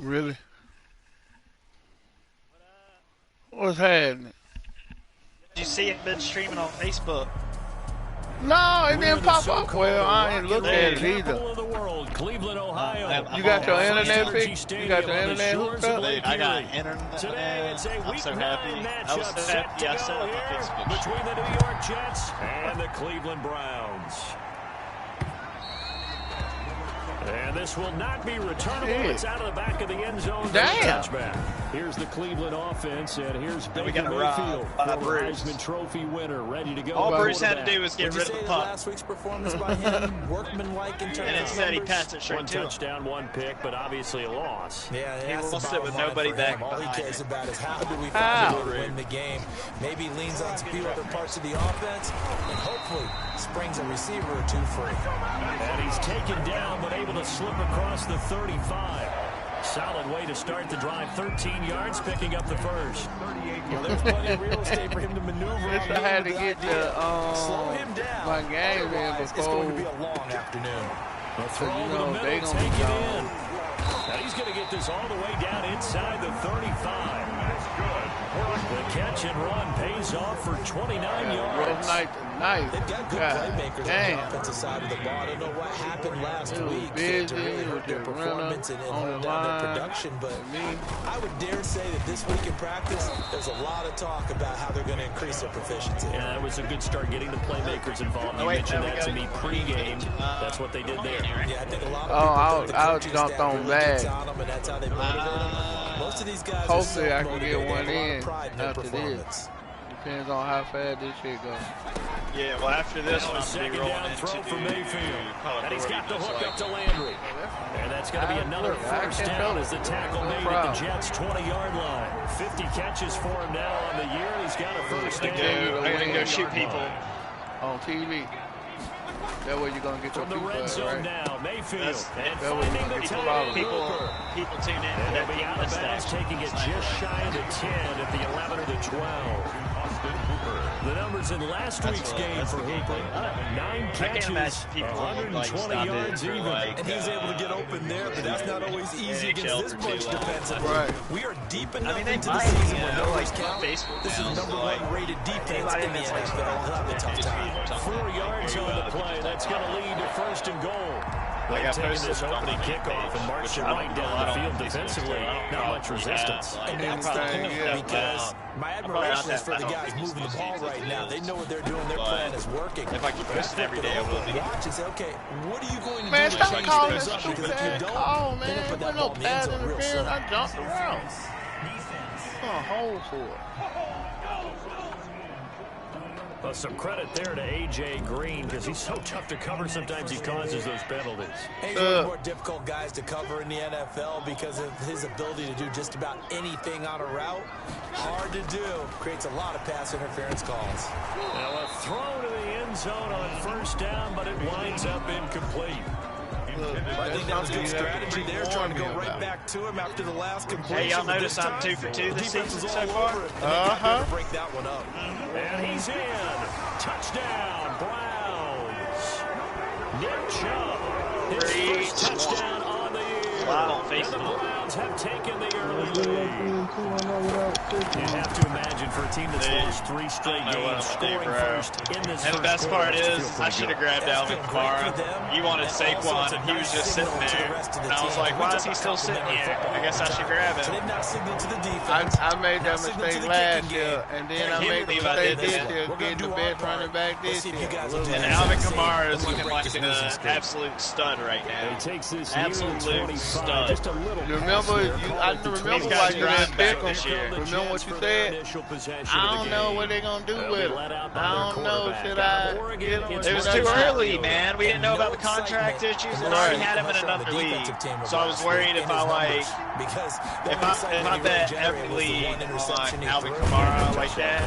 Really? What's happening? Did you see it been streaming on Facebook? No, it didn't pop up. Well, I ain't looked at it either. Cleveland, Ohio. You got your internet fixed? You got your internet hooked up? I got internet. Today it's a I'm so week happy. 9 I was matchup so set happy to I set go up my here Facebook between the New York Jets and the Cleveland Browns. And this will not be returnable. It's out of the back of the end zone. Damn. Touchback. Here's the Cleveland offense, and here's Baker got Mayfield, former Bruce. Heisman Trophy winner, ready to go. All Bruce had to do was get rid of the puck. Last week's performance by him, workmanlike in terms And of instead he numbers. passed it straight One to him. touchdown, one pick, but obviously a loss. Yeah, He that's the lost it bottom with line nobody for back him. All he behind cares him. about is how do we How? find a way to win the game. Maybe leans on a few other parts of the offense, and hopefully springs a receiver or two free. And he's taken down, but able to slip across the 35. Solid way to start the drive. 13 yards, picking up the first. Well, there's plenty of real estate for him to maneuver on. I had to get the Slow him down. my game in Otherwise, before. it's going to be a long afternoon. A throw you to know, the they middle, gonna be take it gone. in. Now he's going to get this all the way down inside the 35. The catch and run pays off for 29 Rough yards. night tonight. They've got good God playmakers on the damn. offensive side of the ball. I don't know what happened last It was week busy to really hurt with their the performance and runner on hold the down their line. production, but Me. I would dare say that this week in practice, there's a lot of talk about how they're going to increase their proficiency. Yeah, that was a good start getting the playmakers involved. You mentioned that to me pregame. That's what they did there. Yeah, I think a lot of Oh, people I think the jumped coaching on staff really bad. gets on them, and that's how they motivate them. Most of these guys Hopefully are I can get self-motivated. one They have a lot in of pride in their after this. performance. Depends on how fast this shit goes. Yeah, well, after this one, A I'll be second rolling down into throw for Mayfield. Call of And he's Duty, got the just hook like- up to Landry. And that's going to be another first down as the tackle made at the Jets' 20-yard line. 50 catches for him now on the year. He's got a first down. I'm gonna go shoot people. On TV. That way you're gonna get your From the people red at, zone right? now, Mayfield. That's- And that way finding the People, tight end people, Hooper. people tune in for And that they'll be team out of bounds, taking it just shy of the 10 at the 11 or the 12. The numbers in last week's game for Hooper. 9 I can't catches, imagine people would, like, 120 stop it yards for, even. like, And he's able to get open there, but that's not always easy against this bunch defensively. Right. We are deep enough I mean, they into the might, season you where know, numbers like, count. Facebook This is now, the number so, like, one rated defense anybody in the that's, like, NFL. Will have a tough time. 4 yards on the play. That's going to lead to first and goal. They've I taken posted this it on opening the kickoff and marched it I don't right know, down I the don't field think so. defensively. I don't Not know much if we resistance. have, like, And that's the probably point, yeah, because my admiration is for the I guys don't moving the think ball it's right now. They know what they're doing. Their But plan is working. if I keep But posting every day, I will be. watch and say, okay, what are you going to Man, do to stop change calling things this up? stupid Because if you ass don't, call, they're going to man. put There that no ball in the end pass zone real interference. soon. I jumped around. A hole for it. Well, some credit there to A.J. Green because he's so tough to cover. Sometimes he causes those penalties. He's one of the more difficult guys to cover in the NFL because of his ability to do just about anything on a route. Hard to do. Creates a lot of pass interference calls. Now a throw to the end zone on first down, but it winds up incomplete. I think that was good strategy there, trying to go right back to him after the last completion. Hey, y'all notice I'm 2 for 2 this season so far? To break that one up. And he's in. Touchdown, Browns. Nick Chubb. His first touchdown on the year. Wow, And the Browns have taken the early lead. You have to imagine for a team that's lost 3 straight games, scoring first in this And the best quarter, part it's is, feel I pretty should have good. grabbed Alvin Kamara. You wanted Saquon, and he was just sitting there. And I was like, why is he still sitting here? I guess I should grab him. They've not signaled to the defense. I made that mistake last year, and then I made the mistake this year, getting the best running back this year. And Alvin Kamara is looking like an absolute stud right He now. takes this Absolute year 25, stud. just a little You remember, I remember why you didn't pick him. this year. Remember what you said? I don't know what they're going to do with him. I don't know, should I get him? It was too early, man. We didn't know about the contract issues, and I already had him in another league. So I was worried if I bet heavily on Alvin Kamara like that.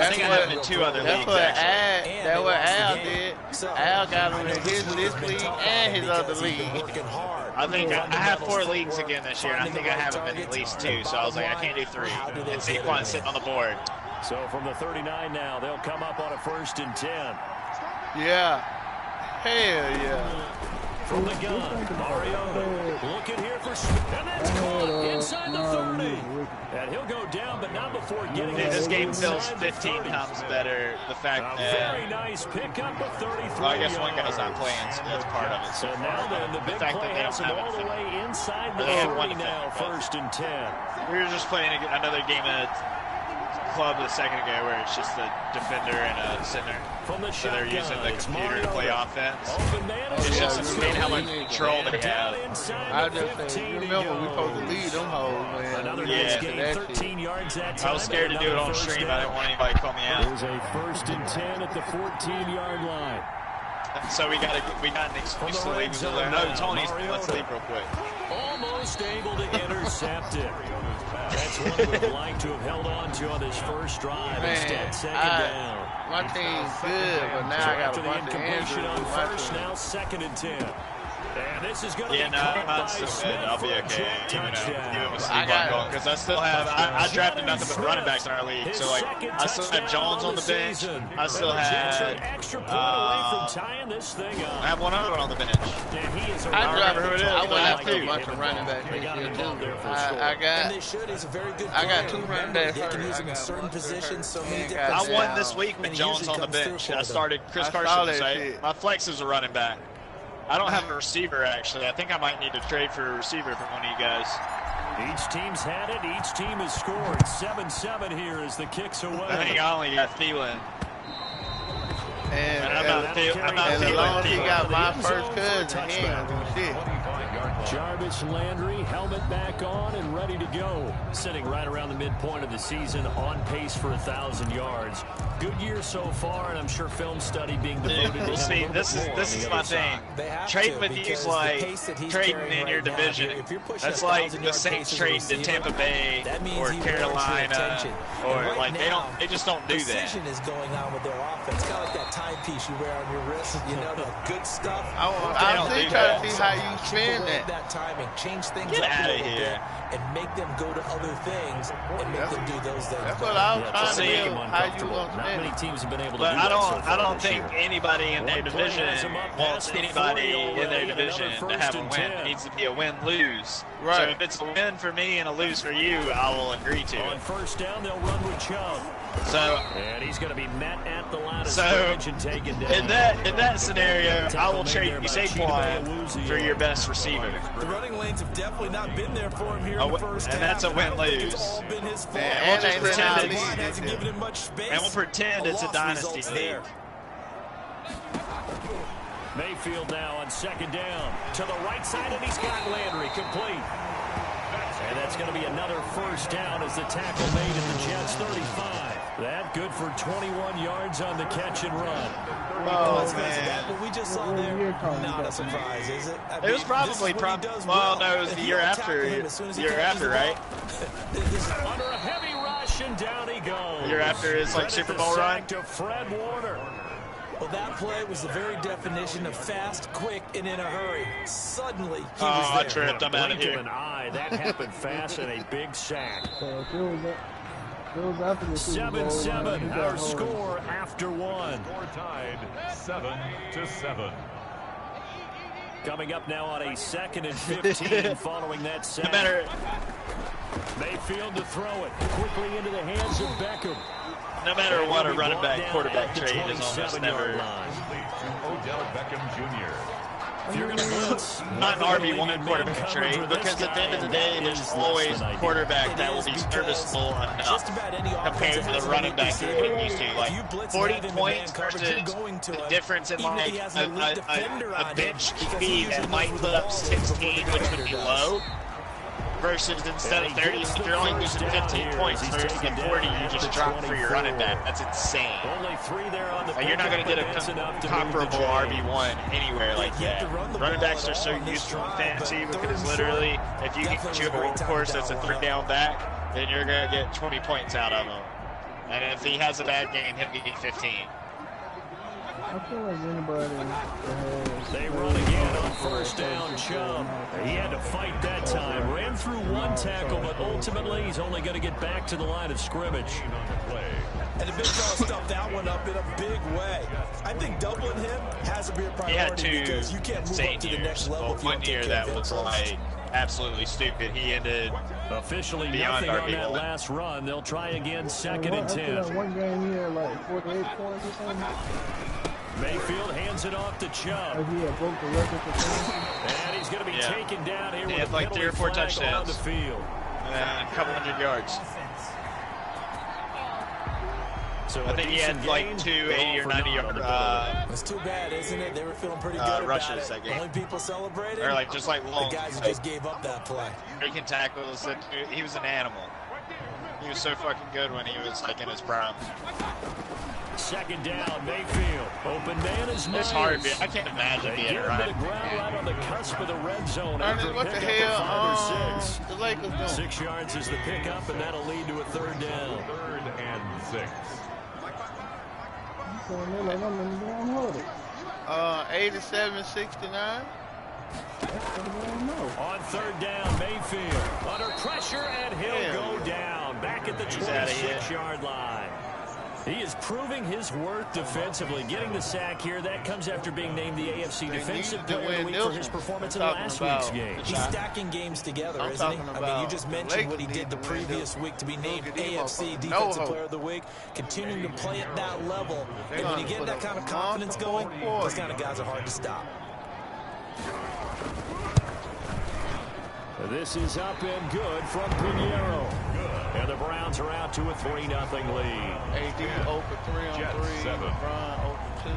I think I have him in 2 other That's leagues, what actually. That's what Al did. Al got him in this league and his other league. I think I have 4 leagues again this year, and I think I have him in at least 2. So I was like, I can't do 3. And Saquon's sitting on the board. So from the 39 now, they'll come up on a 1st and 10. Yeah. Hell yeah. From the gun, Mario looking here for, and that's caught inside the 30. And he'll go down, but not before getting it. This game feels 15 times better. The fact that very nice pickup of 33. Well, I guess one guy's not playing, so that's part of it. So now then, the big fact play that they has don't him have all the way inside the 30 now, 1st and 10. We were just playing another game at club a second ago where it's just a defender and a center. From the so they're using the computer to play offense. It's just insane how much control they have. I just say, you remember we supposed to lead them hoes, man. Another nice game, 13 yards that time. I was scared to do it on stream. I didn't want anybody to call me out. It was a 1st and 10 at the 14-yard line. So we got an excuse to leave. No, Tony, let's leave real quick. Almost able to intercept it. That's one we'd like to have held on to on this first drive. Man, Instead, second down. My team's good, but now I got after a the bunch of incompletion injuries. on first, now 2nd and 10. And this is going to be no, I'm still good. I'll be okay. Even with Steve going, because I still have. I drafted nothing but running backs in our league. So like, I still have Jones on the bench. I still have. I have one other one on the bench. I don't remember who it is. I but I have a two. bunch of running backs this year too. I got 2 running backs. They can use him in certain positions. So many I different. won this week with Jones on the bench. I started Chris Carson. My flex is a running back. I don't have a receiver, actually. I think I might need to trade for a receiver from one of you guys. Each team's had it. Each team has scored. 7-7 here as the kicks away. I think I only got Thielen. And I'm not as long as he got my first cousin, he ain't gonna do shit. Jarvis Landry, helmet back on and ready to go. Sitting right around the midpoint of the season, on pace for 1,000 yards. Good year so far, and I'm sure film study being devoted to see, this is my thing. Trading with you is like trading in your division. That's like the Saints trade to Tampa Bay or Carolina, or like they just don't do that. Precision is going on with their offense. Kind of like that timepiece you wear on your wrist. You know, that good stuff. I'm still trying to see how you spend that. Timing, change things Get up out a of little here. bit and make them go to other things and make them do those things. That's what I was trying to do. How you gonna Not spend many it? teams have been able to But do that so far I don't this think year. anybody in their division wants anybody in their division to have a win. It needs to be a win-lose. Right. So if it's a win for me and a lose for you, I will agree to On it. first down, they'll run with Chubb. So And he's going to be met at the line of So, scrimmage and taken down. in that scenario, I will trade you Saquon for your best receiver. The running lanes have definitely not been there for him here in the first And that's a win-lose. all been his fault. And we'll just pretend it's- Hasn't given him much space. And we'll pretend it's a loss dynasty results league. there. Mayfield now on second down. To the right side, and he's got Landry complete. And that's going to be another first down as the tackle made at the Jets' 35. That good for 21 yards on the catch and run. Let's face it, that what we just saw there, not a surprise, is it? It was probably, well, no, it was the year after, right? Under a heavy rush, and down he goes. The year after his like Super Bowl run. To Fred Warner. Well, that play was the very definition of fast, quick, and in a hurry. Suddenly, he Oh, I was there. tripped. I'm out of Blink of here. an eye. That happened fast and a big sack. 7-7, our score after one. Score tied 7-7. Coming up now on a 2nd and 15 following that sack. No matter, Mayfield to throw it quickly into the hands of Beckham. no matter what, a running back quarterback trade is almost never. Odell Beckham Jr. If you're going to blitz, Not an RB1 quarterback trade, because at the end of the day, there's always a quarterback that will be serviceable Just enough about any compared to offense the has running a back weak you're getting receiver. used to. If Like you blitz 40 him in points man coverage, you're versus going to the him. difference in Even if like he has an elite defender on a him, bench because he speed usually that might knows put the up ball 16, before which the would be defender low. Versus instead of 30, if you're only losing 15 points versus the 40 you just dropped for your running back. That's insane. only 3 there on the Like, you're not going to get a comparable RB1 anywhere like that. Running backs are so useful in fantasy because literally, if you get you a workhorse that's a 3-down back, then you're going to get 20 points out of him. And if he has a bad game, he'll get 15. feel like anybody. They run again on first down, Chubb. He had to fight that time. Ran through one tackle, but ultimately he's only going to get back to the line of scrimmage. And the big fella stuffed that one up in a big way. I think doubling him has to be a priority because you can't move up to the next level. One year that was like absolutely stupid. He ended officially nothing on that last run. They'll try again, 2nd and 10. Like one game here, like 48 points or something. Mayfield hands it off to Chubb. Like he had broke the record for and he's going to be taken down here with like 3 or 4 touchdowns on the field. And a couple hundred yards. So I think he had like 2 80 or 90 yard it's too bad, isn't it? They were feeling pretty good rushes about it. that game. Only people celebrating, or like just like long, the guys who just gave up that play. Breaking tackles. He was an animal. He was so fucking good when he was like in his prime. 2nd down, Mayfield. Open man is It's hard. I can't imagine being right. Right on the cusp of the red zone. What the hell? The Lakers doing? 6 yards is the pickup, and that'll lead to a 3rd down. 3rd and 6. 87-69. On 3rd down, Mayfield under pressure, and he'll go down back at the 26-yard line. He is proving his worth defensively, getting the sack here. That comes after being named the AFC Defensive Player of the Week for his performance in last week's game. He's stacking games together, isn't he? I mean, you just mentioned what he did the previous week to be named AFC Defensive Player of the Week, continuing to play at that level. And when you get that kind of confidence going, those kind of guys are hard to stop. This is up and good from Pinheiro. And the Browns are out to a 3-0 lead. AD over 3-on-3. 7. Run over 2.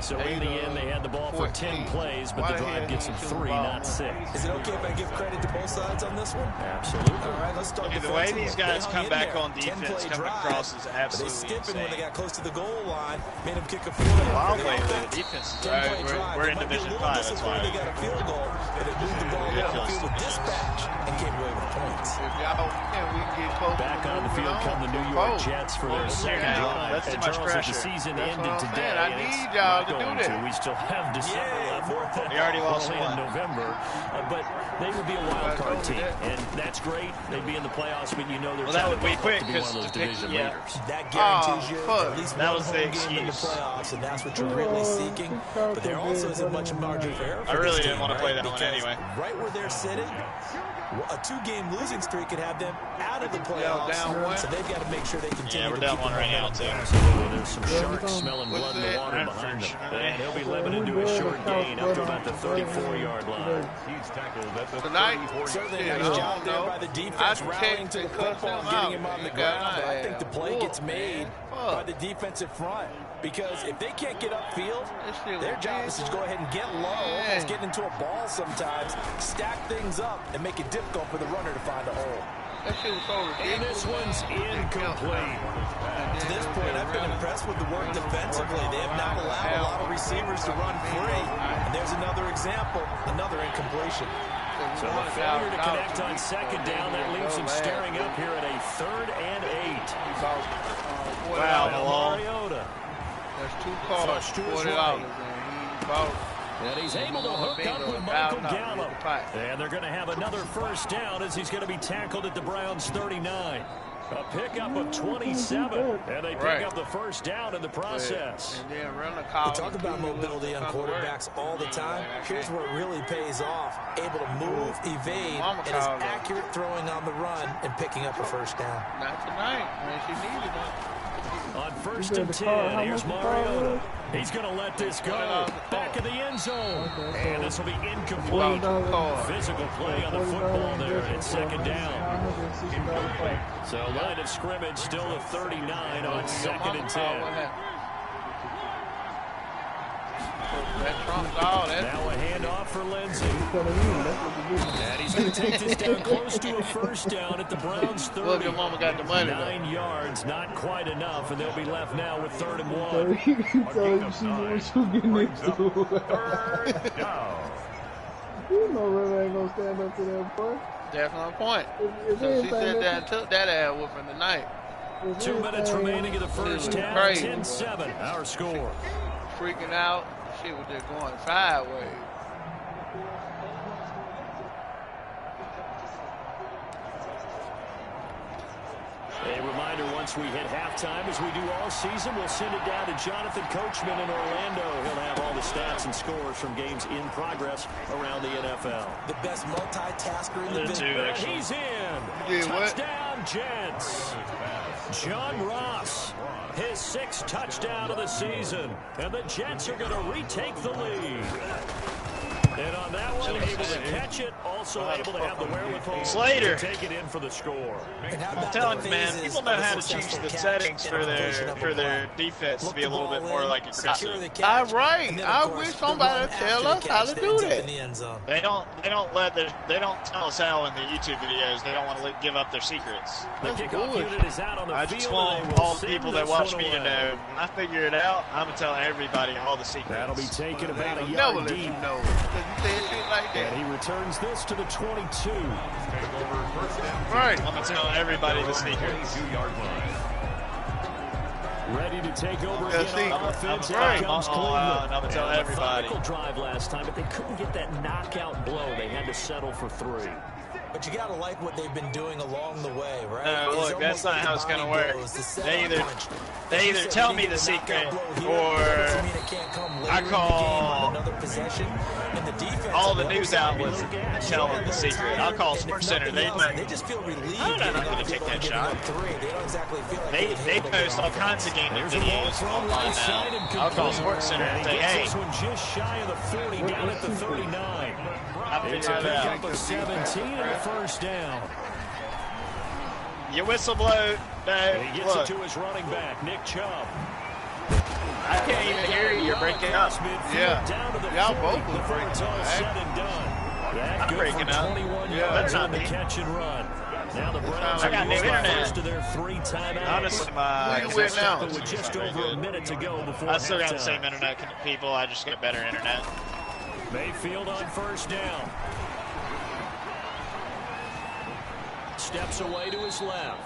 So in the end, they had the ball for 10 plays, but the drive gets them 3, not 6. Is it okay if I give credit to both sides on this one? Absolutely. All right, let's start the way these guys come back on defense, coming across is absolutely insane. They stiffened when they got close to the goal line, made them kick a field goal. I'll play the defense. We're in Division 5, that's why. They got a field goal, but they moved the ball down the field with dispatch and came away with points. Back on the field come the New York Jets for their 2nd drive. That's too much pressure. The season ended today. I need y'all to do that. We still have December left. We already lost in November, but they would be a wild card team, and that's great. They'd be in the playoffs, but you know they're that would be quick to be one of those division leaders. That guarantees you at least that one was the home game in the excuse. playoffs, and that's what you're really seeking. But there also isn't much margin for error. I really didn't want to play that one anyway. Right where they're sitting, a 2-game losing streak could have them out of the playoffs. So they've got to make sure they continue. Yeah, we're down 1 right now too. Absolutely, there's some sharks smelling blood in the water behind them, and he'll be limited to a short gain up to about the 34-yard line. He's tackled at the Tonight, 34. Certainly a nice job there by the defense, rallying to the football and getting him on the ground. But I think the play gets made by the defensive front. Because if they can't get upfield, their job is to go ahead and get low, almost get into a ball sometimes, stack things up, and make it difficult for the runner to find a hole. That shit was so ridiculous. And this one's incomplete. To this point, I've been impressed with the work defensively. They have not allowed a lot of receivers to run free. And there's another example, another incompletion. So a failure to connect on 2nd down, that leaves them staring up here at a 3rd and 8. Wow, Mariota. There's 2 cards, $40, and he's able to hook up with Michael Gallup. And they're going to have another 1st down as he's going to be tackled at the Browns' 39. A pickup of 27, and they pick up the 1st down in the process. We talk about mobility on quarterbacks all the time. Here's where it really pays off. Able to move, evade, and is accurate throwing on the run and picking up a 1st down. Not tonight. When she needed it. On 1st and 10, here's Mariota. He's going to let this go. Back in the end zone. And this will be incomplete. Physical play on the football there. It's 2nd down. So line of scrimmage still at 39 on 2nd and 10. Now a handoff for Lindsey. And he's going to take this down close to a 1st down at the Browns' 30. Well, your mama got the money. 9 yards, not quite enough, and they'll be left now with 3rd and 1. You know River ain't gonna stand up to that boy. Definitely point. So she said that and took that ass whooping tonight. 2 minutes remaining in the first half. 10-7, our score. Freaking out. Shit was just going sideways. A reminder, once we hit halftime, as we do all season, we'll send it down to Jonathan Coachman in Orlando. He'll have all the stats and scores from games in progress around the NFL. The best multitasker in the business. He's in. Touchdown, Jets. John Ross, his 6th touchdown of the season. And the Jets are going to retake the lead. And on that one, able to catch it, also able to have the wherewithal to take it in for the score. I'm telling you, man, people know how to change the settings for their defense to be a little bit more like aggressive. I wish somebody would tell us how to do that. They don't tell us how in the YouTube videos. They don't want to give up their secrets. The kickoff unit is out on the field. I just want all the people that watch me to know. When I figure it out, I'm gonna tell everybody all the secrets. That'll be taken about a yard deep. Like that. And he returns this to the 22. Right. I'm going to tell everybody the secrets. Ready to take over again on offense. I'm going to tell everybody. Drive last time, but they couldn't get that knockout blow. They had to settle for 3. But you gotta like what they've been doing along the way, right? No, look, that's not how it's gonna work. They either tell me the secret, or I call all the news outlets and tell them the secret. I'll call Sports Center. They just feel relieved. I'm not gonna take that shot. They post all kinds of game videos online now. I'll call Sports Center and say, hey. This one just shy of the 40, down at the 39. It's a pickup of 17 and a first down. Your whistle blow. He gets it to his running back, Nick Chubb. I can't even hear you. You're breaking up. Yeah. Y'all both was breaking up. I'm breaking up. Yeah, that's not me. Catch and run. Now the Browns I got new internet. To their 3 timeouts. Honestly, my with just over a minute to go before I still got the same internet people. I just get better internet. Mayfield on first down. Steps away to his left.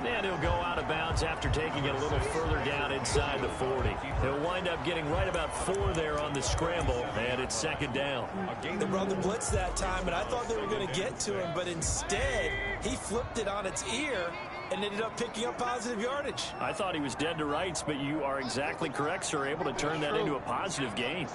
And he'll go out of bounds after taking it a little further down inside the 40. He'll wind up getting right about 4 there on the scramble, and it's second down. They brought the blitz that time, and I thought they were going to get to him, but instead, he flipped it on its ear and ended up picking up positive yardage. I thought he was dead to rights, but you are exactly correct, sir. Able to turn that into a positive gain.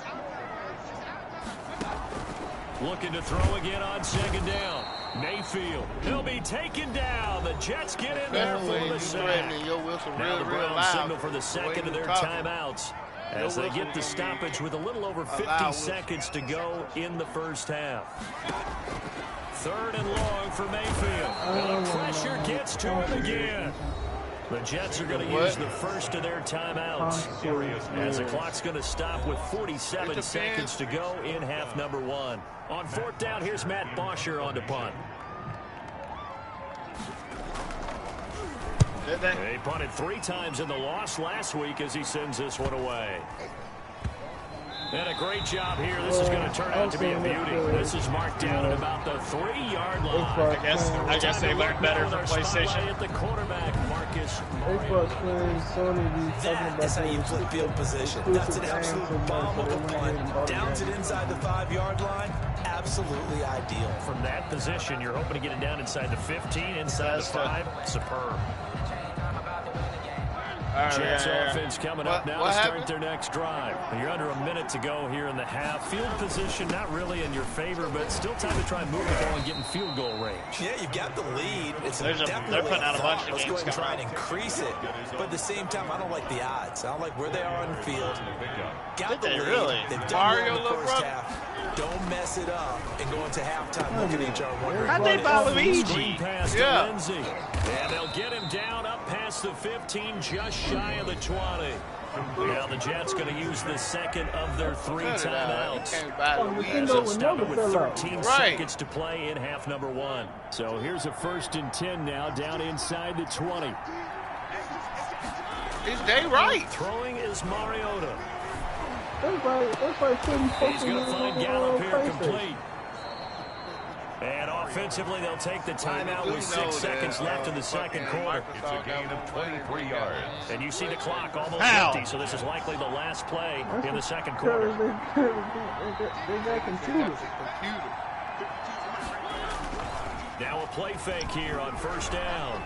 Looking to throw again on second down. Mayfield. He'll be taken down. The Jets get in there for the sack. Now the Browns signal for the second of their timeouts as they get the stoppage with a little over 50 seconds to go in the first half. 3rd and long for Mayfield. And the pressure gets to him again. The Jets are going to use the first of their timeouts as the clock's going to stop with 47 seconds to go in half number 1. On 4th down, here's Matt Bosher on the punt. They punted 3 times in the loss last week as he sends this one away. And a great job here. This is going to turn out to be a beauty. This is marked down at about the 3-yard line. I guess they learned better from PlayStation. At the quarterback, Marcus. That is how you flip field position. That's an absolute bomb of a punt. Downs it inside the 5-yard line. Absolutely ideal. From that position, you're hoping to get it down inside the 15, inside the 5. Superb. Jets offense coming up now to start their next drive. You're under a minute to go here in the half. Field position not really in your favor, but still time to try and move the ball and get in field goal range. Yeah, you've got the lead. They're putting out a bunch of games. Let's go ahead and try and increase it. But at the same time, I don't like the odds. I don't like where they are on the field. Got the lead. Really? They've done well in the first half. Don't mess it up and go into halftime looking at each other wondering. How'd they buy Luigi? Screen pass to Lindsey. And they'll get him down up past the 15, just shy of the 20. Now the Jets going to use the second of their 3 timeouts. So stop it with 13 seconds to play in half number 1. So here's a 1st and 10 now down inside the 20. Is they right? Throwing is Mariota. That's like He's going to find Gallup here complete. And offensively, they'll take the timeout with 6 seconds left in the second quarter. It's a gain of 23 yards. And you see the clock almost empty, so this is likely the last play in the second quarter. They got computers. Now a play fake here on first down.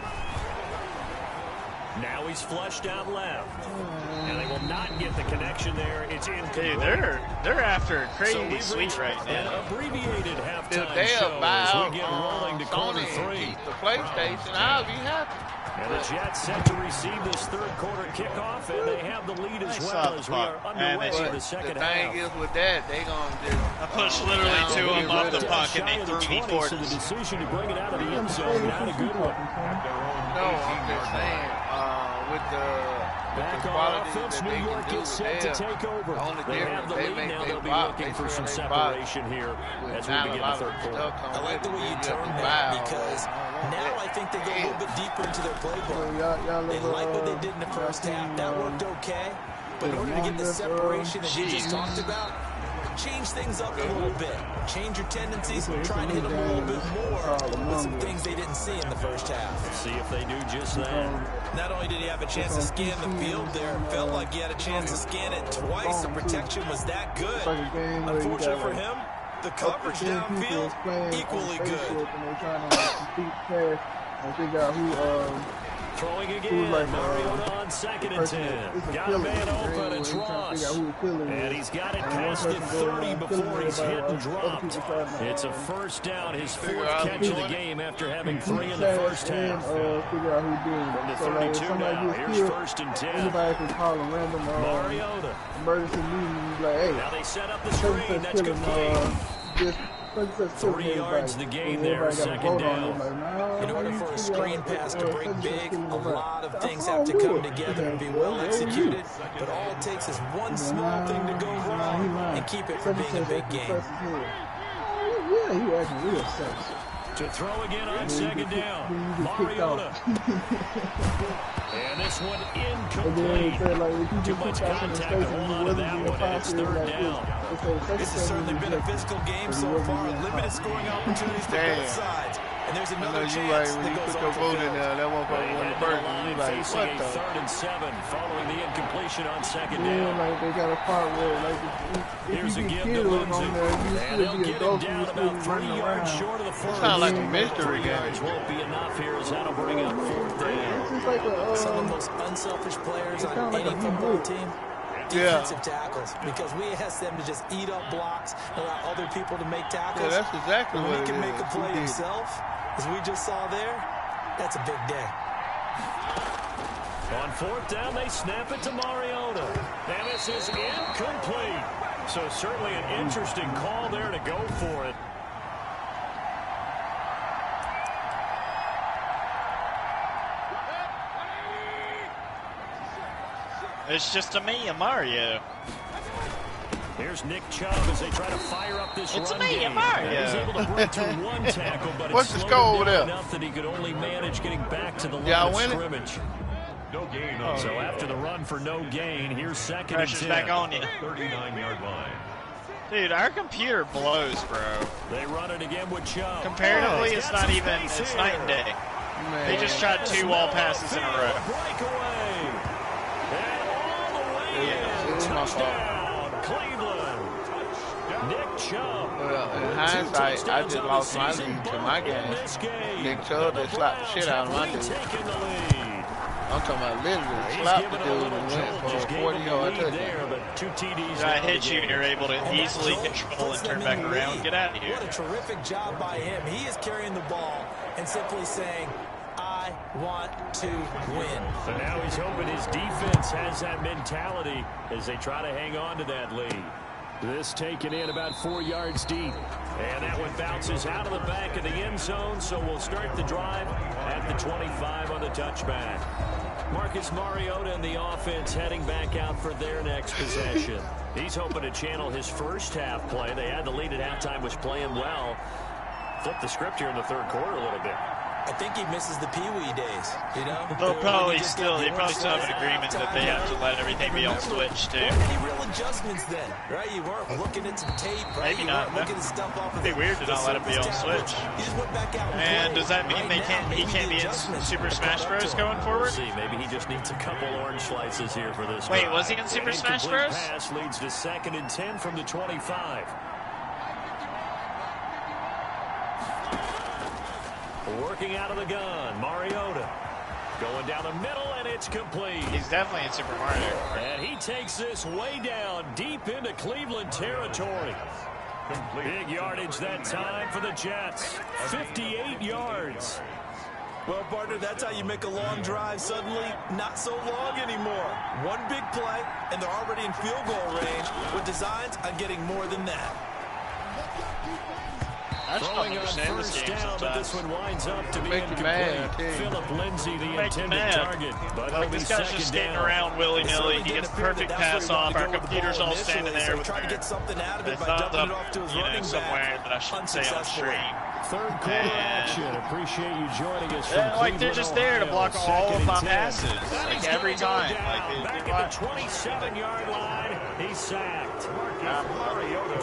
Now he's flushed out left. And they will not get the connection there. It's incomplete. Dude, they're after crazy sweet right now. An abbreviated halftime They're show about as we get rolling to quarter 3. The PlayStation, I'll be happy. And the Jets set to receive this third quarter kickoff, and they have the lead as well as we are underway in the second half. The thing is with that, they gonna just I pushed literally 2 of them off the puck, and they threw me for So the decision to bring it out of the end zone, not a good one. No, I'm just saying, with the Back on offense, New York gets set to take over. They have the lead now. They'll be looking for some separation here as we begin the third quarter. I like the way you term that because now I think they go a little bit deeper into their playbook. They like what they did in the first half. That worked okay. But in order to get the separation that you just talked about, change things up a little bit. Change your tendencies. Try and hit them a little bit more with some things they didn't see in the first half. See if they do just that. Not only did he have a chance to scan the field there, it felt like he had a chance to scan it twice. The protection was that good. Unfortunately for him, the coverage downfield, equally good. I figure out who Throwing again, Mariota on 2nd and 10. Got a man open, it's Ross. And he's got it past the 30 before he's hit and dropped. It's a first down, his 4th catch of the game after having 3 in the first half. From the 32 now, here's 1st and 10. Anybody can call a random Mariota. emergency meeting, like, hey, Now they set up the screen, that's complete. just 3 yards the game there, 2nd down. In order for a screen pass to break big, a lot of things have to come together and be well executed. But all it takes is one small thing to go wrong and keep it from being a big game. Yeah, he acting real sense. To throw again on 2nd down, Mariota. And this one incomplete. Too much contact to hold on to that one, and it's 3rd down. This has certainly been a physical game so far. Limited scoring opportunities for both sides. And there's another chance when that you goes put your off vote the in field. there, that motherfucker won the first one. You like, Facing what a the? 3rd and 7 following the incompletion on 2nd Yeah, down. like they got a part where, like, if Here's a you give get to killed Lindsey. on there, you And still they'll be get him adults, down you still about be 3 running yards around. short of the first. Sound like a 3 mystery game. yards won't be enough here as that'll bring up 4th down. It's just like Some of the most unselfish players on kinda like any a football reboot. team. Yeah. Defensive tackles, because we ask them to just eat up blocks, allow other people to make tackles. Yeah, that's exactly when what he it can make is. a play He did. himself, as we just saw there, that's a big day. On 4th down, they snap it to Mariota. And this is incomplete. So certainly an interesting call there to go for it. It's just a me, a Mario. Here's Nick Chubb as they try to fire up this It's run me, game. Mario. He's able to break through 1 tackle, but What's it's the slowed score him over down there? enough that he could only manage getting back to the line Y'all of win it? scrimmage. No gain on So after the run for no gain, here's 2nd and 10. Pressure's back on you. 39-yard line. Dude, our computer blows, bro. They run it again with Chubb. Comparatively, He's it's got not some even, space it's here. night and day. Man. They just tried 2 wall passes in a row. Breakaway. And all the way in. It's my fault. Touchdown, Cleveland. Nick Chubb. Well, in with 2 hindsight, I touchdowns just on the lost my season, lead to both my in game. this game. Nick Chubb, they The slapped the shit out of my Browns dude. have retaken the lead. I'm talking about literally He's slapped given the it a dude little and jolt, went for just a gave 40 him the yard lead there, touchdown. but 2 TDs. I now hit in the you and game. you're able to And that easily jolt control and puts turn them back in the around. lead. Get out of here. What a terrific job by him. He is carrying the ball and simply saying, I want to win. So now he's hoping his defense has that mentality as they try to hang on to that lead. This taken in about 4 yards deep. And that one bounces out of the back of the end zone, so we'll start the drive at the 25 on the touchback. Marcus Mariota and the offense heading back out for their next possession. He's hoping to channel his first half play. They had the lead at halftime, was playing well. Flip the script here in the third quarter a little bit. I think he misses the Pee-wee days, you know? They'll probably still, they probably still have an agreement that they have to let everything be on Switch, too. Weren't any real adjustments then, right? You weren't looking at some tape, right? Maybe you not. weren't looking at stuff off of It'd be weird to not let him be on Switch. He just went back out and does that mean he can't be in Super Smash Bros. Going forward? See, maybe he just needs a couple orange slices here for this. Wait, was he in Super Smash Bros? Pass leads to 2nd and 10 from the 25. Working out of the gun, Mariota. Going down the middle, and it's complete. He's definitely in Super Mario. And he takes this way down, deep into Cleveland territory. Big yardage that time for the Jets. 58 yards. Well, partner, that's how you make a long drive suddenly not so long anymore. One big play, and they're already in field goal range with designs on getting more than that. I just don't understand this game sometimes. But this one winds up to be incomplete. Philip Lindsay, the intended target. But like, this guy's just skating around willy-nilly. He gets a perfect pass off. Our computer's all standing there with their thumbs up, you know, somewhere that I shouldn't say on stream. Third quarter action. Appreciate you joining us. Like, they're just there to block all of my passes, like every time. Back at the 27-yard line, he's sacked.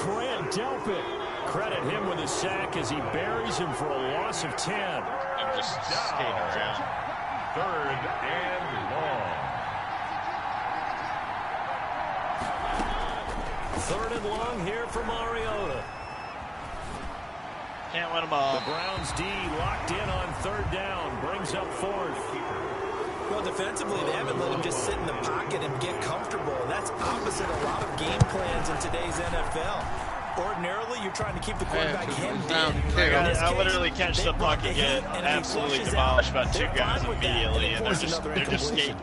Grant Delpit. Credit him with a sack as he buries him for a loss of 10. I'm just skating around. 3rd and long. 3rd and long here for Mariota. Can't let him off. The Browns D locked in on 3rd down. Brings up 4th. Well, defensively, they haven't let him just sit in the pocket and get comfortable. And that's opposite a lot of game plans in today's NFL. Ordinarily, you're trying to keep the quarterback hemmed in. I literally catch the puck and get absolutely demolished by 2 guys immediately, and they're just skating.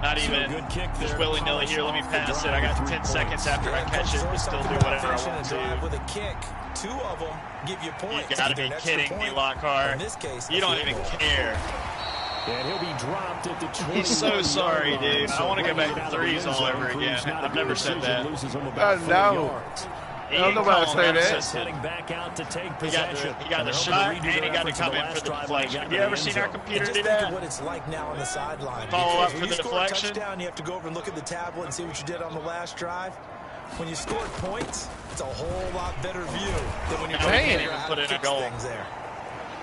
Not even just willy-nilly. Here, let me pass it. I got 10 seconds after I catch it to still do whatever I want to. With a kick, 2 of them give you points. You gotta be kidding me, Lockhart. You don't even care. And he'll be dropped at the 20. He's so sorry, dude. I want to go back to 3s all over again. I've never said that. No. I don't know about to say that. Heading back out to take possession. He got the shot, and he got to come in for the deflection. Have you ever seen our computer do that? What it's like now on the sideline. Follow up for the deflection. Touchdown, you have to go over and look at the tablet and see what you did on the last drive. When you scored points, it's a whole lot better view than when you're trying to even put in a goal.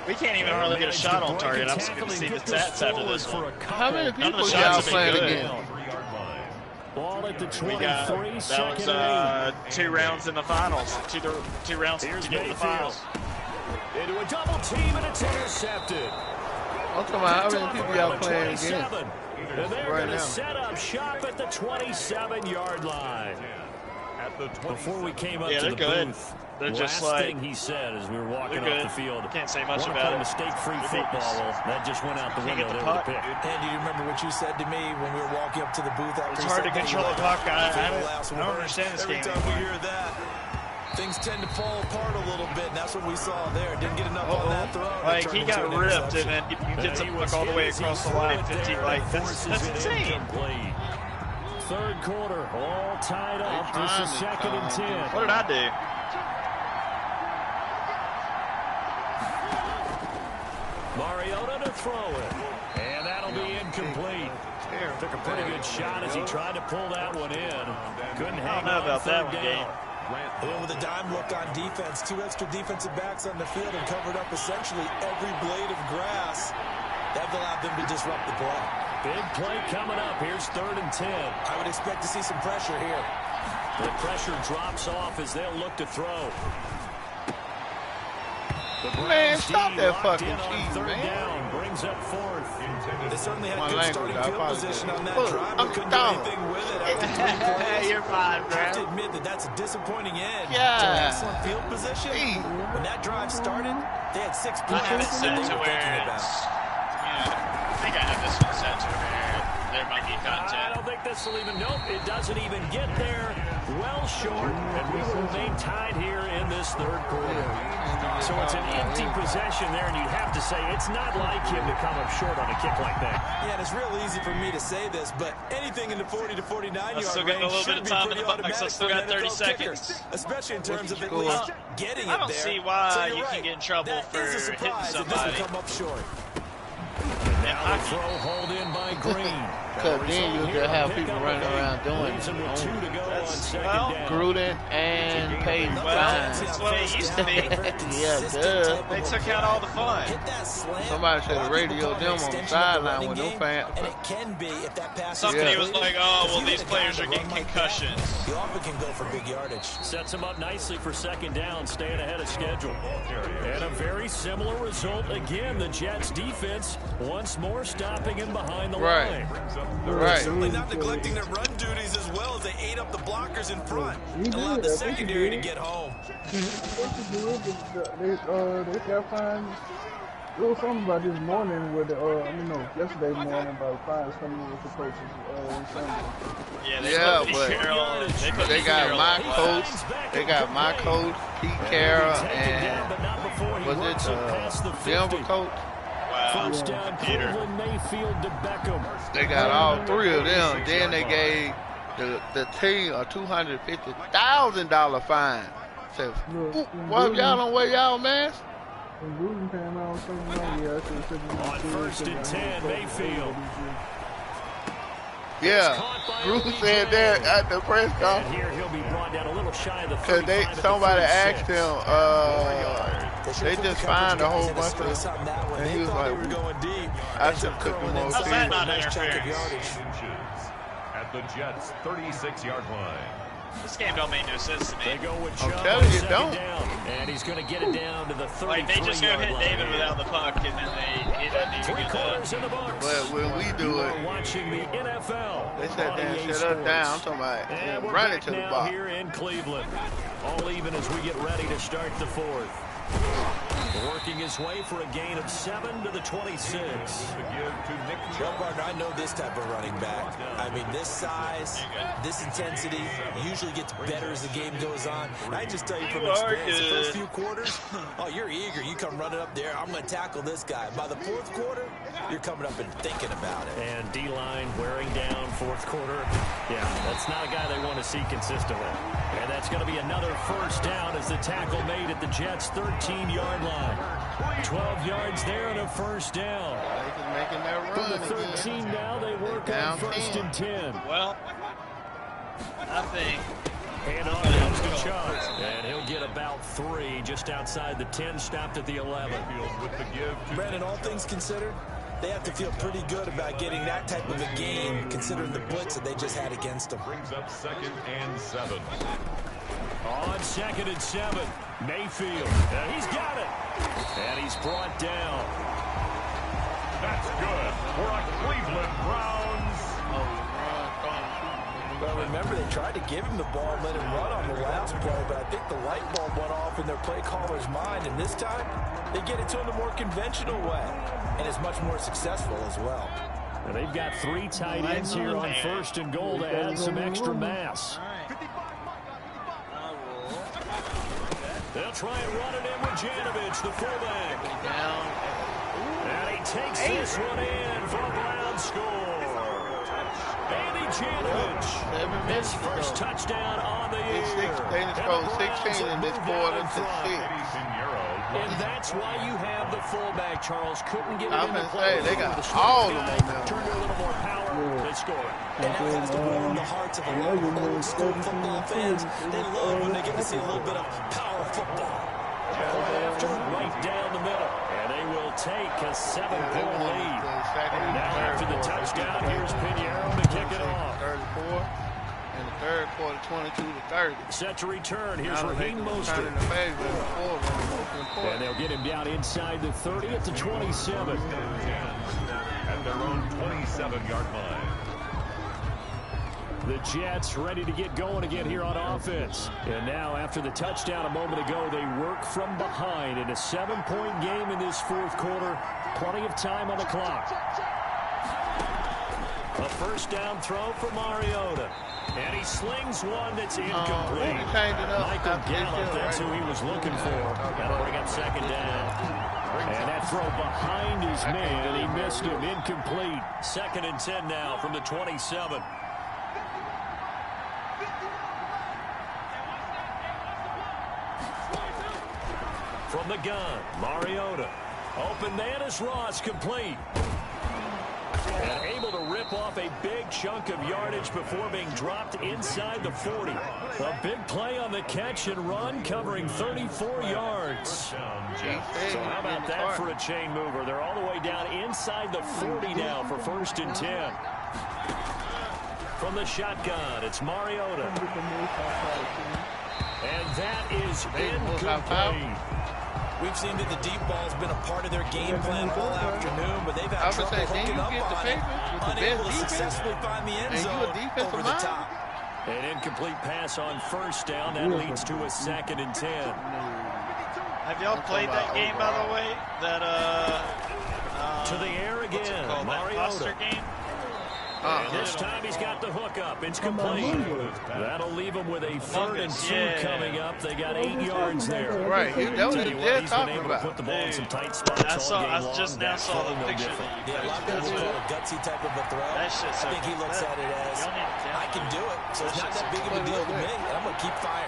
We can't even hardly get a shot on target. I'm just going to see the stats after this one. How many people y'all playing again? Ball at the 23, that was 2 rounds in the finals. Two rounds to get in the finals. Into a double team, and it's intercepted. I'm talking about how many people y'all playing again and they're going to set up shop at the 27-yard line. Before we came up to the booth, they're just last like, thing he said as we were walking off the field. Can't say much about it. Mistake-free football. Well, that just went out the window. Get the puck. And do you remember what you said to me when we were walking up to the booth after? It's hard to control the puck. I don't understand this game. Every time we hear that, things tend to fall apart a little bit, and that's what we saw there. Didn't get enough on that throw. Like, he got ripped, and then he gets a puck all the way across the line. 15, like, that's insane. 3rd quarter, all tied up. This is 2nd and 10. What did I do? Mariota to throw it. And that'll be incomplete. Took a pretty good shot as he tried to pull that one in. Couldn't hang on about that one, game. And with a dime look on defense, 2 extra defensive backs on the field and covered up essentially every blade of grass. That allowed them to disrupt the play. Big play coming up. Here's 3rd and 10. I would expect to see some pressure here. The pressure drops off as they'll look to throw. Man, stop that fucking cheese, man. Down, brings up 4th. They certainly had good starting field position on that drive, but couldn't do anything with it after 3 plays. You're fine, bro. I have to admit that's a disappointing end to Yeah. excellent field position. When that drive started, they had 6 plays I have it that set they to were where thinking about. it's, I think I have this one set to where there might be content. I don't think think this will even, nope, it doesn't even get there. Well short, and we will remain tied here in this third quarter. So it's an empty possession there, and you'd have to say it's not like him to come up short on a kick like that. Yeah, and it's real easy for me to say this, but anything in the 40 to 49 yard range still got a little bit of time in the box. I still got 30 seconds. Kicker, especially in terms of at least getting it there. I don't see why you can get in trouble for hitting somebody. Come up short. Now the throw hauled in by Green. Because then you just have people running around doing it. Gruden and Peyton. That's what it used to be. Yeah, duh. They took out all the fun. Somebody should have radioed them on the sideline with no fans. And it can be if that pass. Somebody was like, "Oh, well, these players are getting concussions." You often can go for big yardage. Sets him up nicely for second down, staying ahead of schedule. And a very similar result again. The Jets defense once more stopping him behind the line. Right. Certainly not neglecting their run duties as well as they ate up the blockers in front. Allowed the secondary to get home. They got fined. There was something about this morning with yesterday morning about fines coming with the coaches. But they got my coach. They got my coach, Pete Carroll, and was it the Denver coach? First down, Cleveland Mayfield to Beckham. They got all three of them. Then they gave the team a $250,000 fine. Said, "What y'all don't wear y'all masks?" On first and 10, Mayfield. Yeah, Gruden said that at the press conference. And here he'll be brought down a little shy of the 35. Because somebody asked him, they just fined a whole bunch of, and he was like, I should have took them more How's that not serious. interference? At the Jets' 36-yard line. This game don't make no sense to me. They go with I'm Chubb telling you, second don't. down, and he's going to get it down to the 33-yard line. Like, they just go hit David without the puck, and then he doesn't even Three get quarters in the books. But when we do You it, are watching the NFL. they said they shut us down. I'm talking about And we're run it back to the now box. here in Cleveland. All even as we get ready to start the fourth. Working his way for a gain of 7 to the 26. Well, partner, I know this type of running back. I mean, this size, this intensity usually gets better as the game goes on. And I just tell you from experience, the first few quarters, you're eager. You come running up there, I'm going to tackle this guy. By the fourth quarter, you're coming up and thinking about it. And D-line wearing down fourth quarter. Yeah, that's not a guy they want to see consistently. And that's going to be another first down as the tackle made at the Jets' 13-yard line. 12 yards there and a first down. Making that From run the 13 again. now, they work on first and 10. Well, I think. And on comes to Chubb. And he'll get about 3 just outside the 10, stopped at the 11. Brandon, all things considered, they have to feel pretty good about getting that type of a gain, considering the blitz that they just had against them. Brings up 2nd and 7. On 2nd and 7, Mayfield. And he's got it. And he's brought down. That's good for a Cleveland Browns. Well, remember, they tried to give him the ball and let him run on the last play, but I think the light bulb went off in their play caller's mind, and this time they get it to him the more conventional way, and it's much more successful as well. And they've got 3 tight ends here on first and goal to add some extra mass. They'll try and run it in with Janovich, the fullback. And he takes this one in for a Brown score. Andy Janovich, his first touchdown on the year. They just scored 16 in this quarter to 6. And that's why you have the fullback, Charles. Couldn't get it into play. They got all the momentum. Turned a little more power. They score it. And that has to warm the hearts of a lot of old school football fans. They love when they get to see a little bit of power football. Right down the middle. And they will take a 7-point lead. Now after the touchdown, here's Pinheiro to kick it off. 34. In the third quarter, 22 to 30. Set to return. Here's Raheem Mostert. And they'll get him down inside the 30 at the 27. At their own 27-yard line. The Jets ready to get going again here on offense. And now after the touchdown a moment ago, they work from behind in a 7-point game in this fourth quarter. Plenty of time on the clock. A first down throw for Mariota. And he slings one that's incomplete. Michael Gallup, that's who he was looking for. Got to bring up second down. And that throw behind his man, he missed him, incomplete. 2nd and 10 now from the 27. From the gun, Mariota. Open man is Ross, complete. And able to rip off a big chunk of yardage before being dropped inside the 40. A big play on the catch and run, covering 34 yards. So how about that for a chain mover? They're all the way down inside the 40 now for 1st and 10. From the shotgun, it's Mariota. And that is incomplete. We've seen that the deep ball's been a part of their game plan all afternoon, but they've had trouble hooking up on it, unable to successfully find the end zone over the top. An incomplete pass on first down. That leads to a 2nd and 10. Have y'all played that game, by the way? That, to the air again. Mariota. Game? And this time he's got the hook up. It's complete. That'll leave him with a 3rd and 2 coming up. They got 8 yards there. Right. That was what he's talking about. Put the ball in some tight spots all game long. I just now saw the picture. Yeah, a lot of guys call it a gutsy type of a throw. I think he looks at it as, I can do it, so it's not that big of a deal to me, and I'm going to keep firing.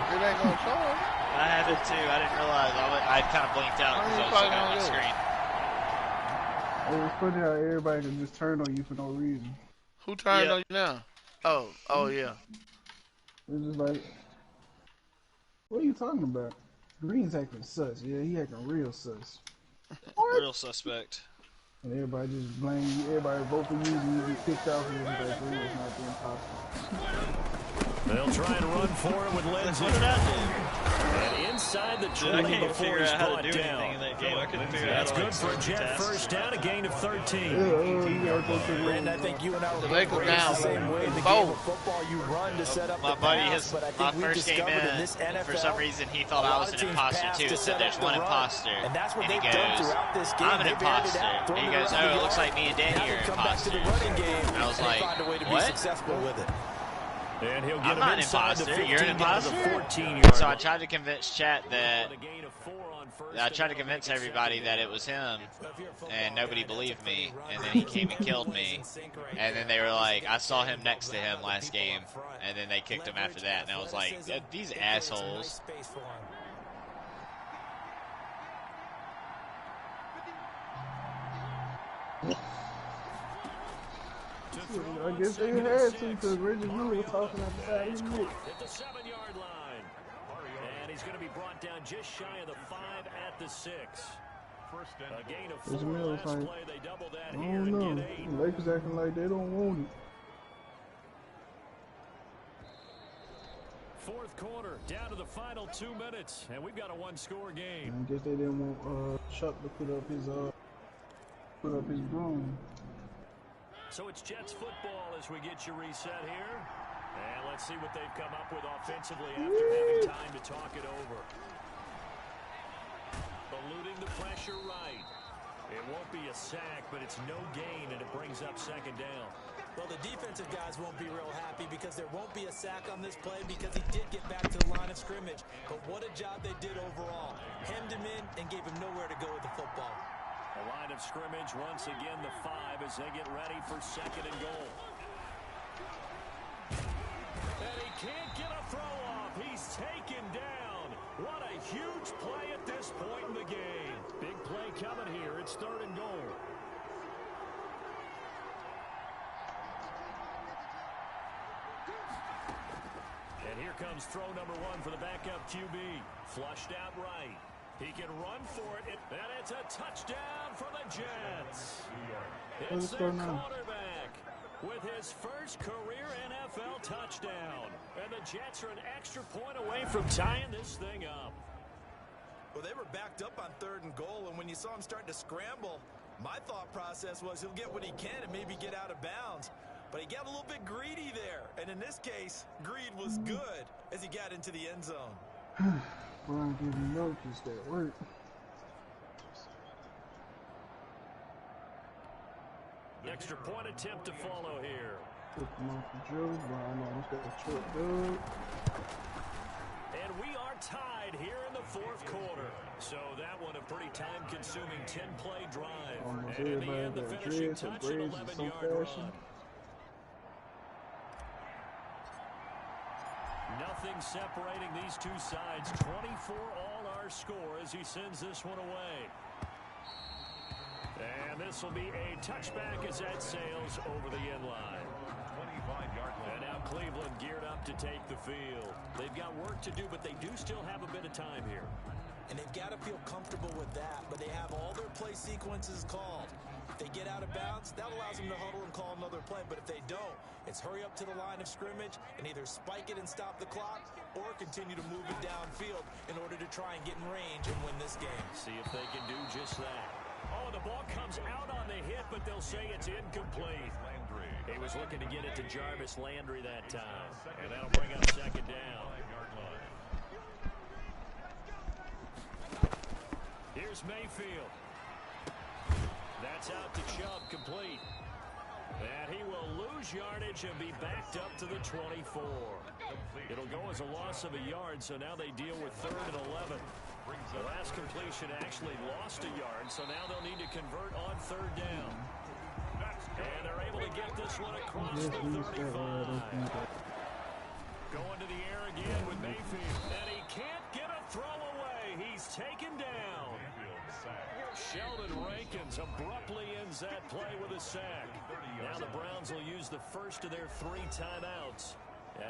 It ain't going to show him. I had it too. I didn't realize. I kind of blinked out because I was looking at my screen. It's funny how everybody can just turn on you for no reason. Who turned on you now? Oh yeah. It's just like, what are you talking about? Green's acting sus. Yeah, he acting real sus. Real suspect. And everybody just blame you. Everybody vote for you and you get kicked out because like Green is not the imposter. They'll try and run for it with Lindsay. What did I do? And inside the 20 before he's brought down. That's good for a Jet first down, a gain of 13. Brandon, I think you and I were both down. The same way. The game of football, you run to set up my the buddy, pass, but I think we first game discovered in this NFL, for some reason he thought I was an imposter too. He said there's one imposter. And that's what they've goes, done throughout this game. I'm an imposter. And he goes, oh, it looks like me and Danny are imposters. And I was like, what? And he'll get I'm not an imposter. You're an imposter? 14-yard so I tried to convince chat that I tried to convince everybody that it was him, and nobody believed me. And then he came and killed me. And then they were like, I saw him next to him last game, and then they kicked him after that. And I was like, these assholes. I guess they had to because Reggie Miller was talking at the side of the At the 7-yard line. And he's going to be brought down just shy of the 5 at the 6. A gain of 4 last play. They double that here and get 8. The Lakers acting like they don't want it. Fourth quarter, down to the final 2 minutes, and we've got a one-score game. I guess they didn't want Chuck to put up his broom. So it's Jets football as we get you reset here. And let's see what they've come up with offensively after having time to talk it over. Eluding the pressure right. It won't be a sack, but it's no gain, and it brings up 2nd down. Well, the defensive guys won't be real happy because there won't be a sack on this play because he did get back to the line of scrimmage. But what a job they did overall. Hemmed him in and gave him nowhere to go with the football. A line of scrimmage, once again the 5 as they get ready for 2nd and goal. And he can't get a throw off. He's taken down. What a huge play at this point in the game. Big play coming here. It's 3rd and goal. And here comes throw number 1 for the backup QB. Flushed out right. He can run for it, and it's a touchdown for the Jets. It's their quarterback with his first career NFL touchdown. And the Jets are an extra point away from tying this thing up. Well, they were backed up on 3rd and goal, and when you saw him starting to scramble, my thought process was he'll get what he can and maybe get out of bounds. But he got a little bit greedy there, and in this case, greed was good as he got into the end zone. Brian giving notice that work. Extra point attempt to follow here. And we are tied here in the fourth quarter. So that one a pretty time-consuming 10-play drive. And in the end, the finishing touch, an 11-yard run. Nothing separating these two sides. 24 all our score as he sends this one away. And this will be a touchback as that sails over the end line. 25-yard line. And now Cleveland geared up to take the field. They've got work to do, but they do still have a bit of time here. And they've got to feel comfortable with that, but they have all their play sequences called. If they get out of bounds, that allows them to huddle and call another play. But if they don't, it's hurry up to the line of scrimmage and either spike it and stop the clock or continue to move it downfield in order to try and get in range and win this game. See if they can do just that. Oh, the ball comes out on the hit, but they'll say it's incomplete. He was looking to get it to Jarvis Landry that time. And that'll bring up second down. Here's Mayfield. That's out to Chubb, complete. And he will lose yardage and be backed up to the 24. It'll go as a loss of a yard, so now they deal with 3rd and 11. The last completion actually lost a yard, so now they'll need to convert on 3rd down. And they're able to get this one across the 35. Going to the air again with Mayfield. And he can't get a throw away. He's taken down. Sheldon Rankins abruptly ends that play with a sack. Now the Browns will use the first of their 3 timeouts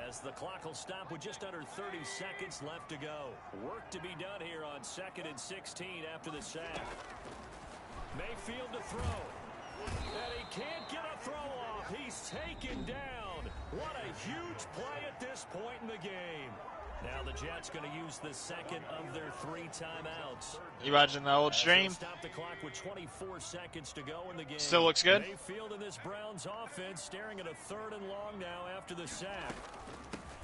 as the clock will stop with just under 30 seconds left to go. Work to be done here on 2nd and 16 after the sack. Mayfield to throw. And he can't get a throw off. He's taken down. What a huge play at this point in the game. Now the Jets going to use the second of their 3 timeouts. You watching the old stream? Stop the clock with 24 seconds to go in the game. Still looks good. Mayfield in this Browns offense staring at a 3rd and long now after the sack.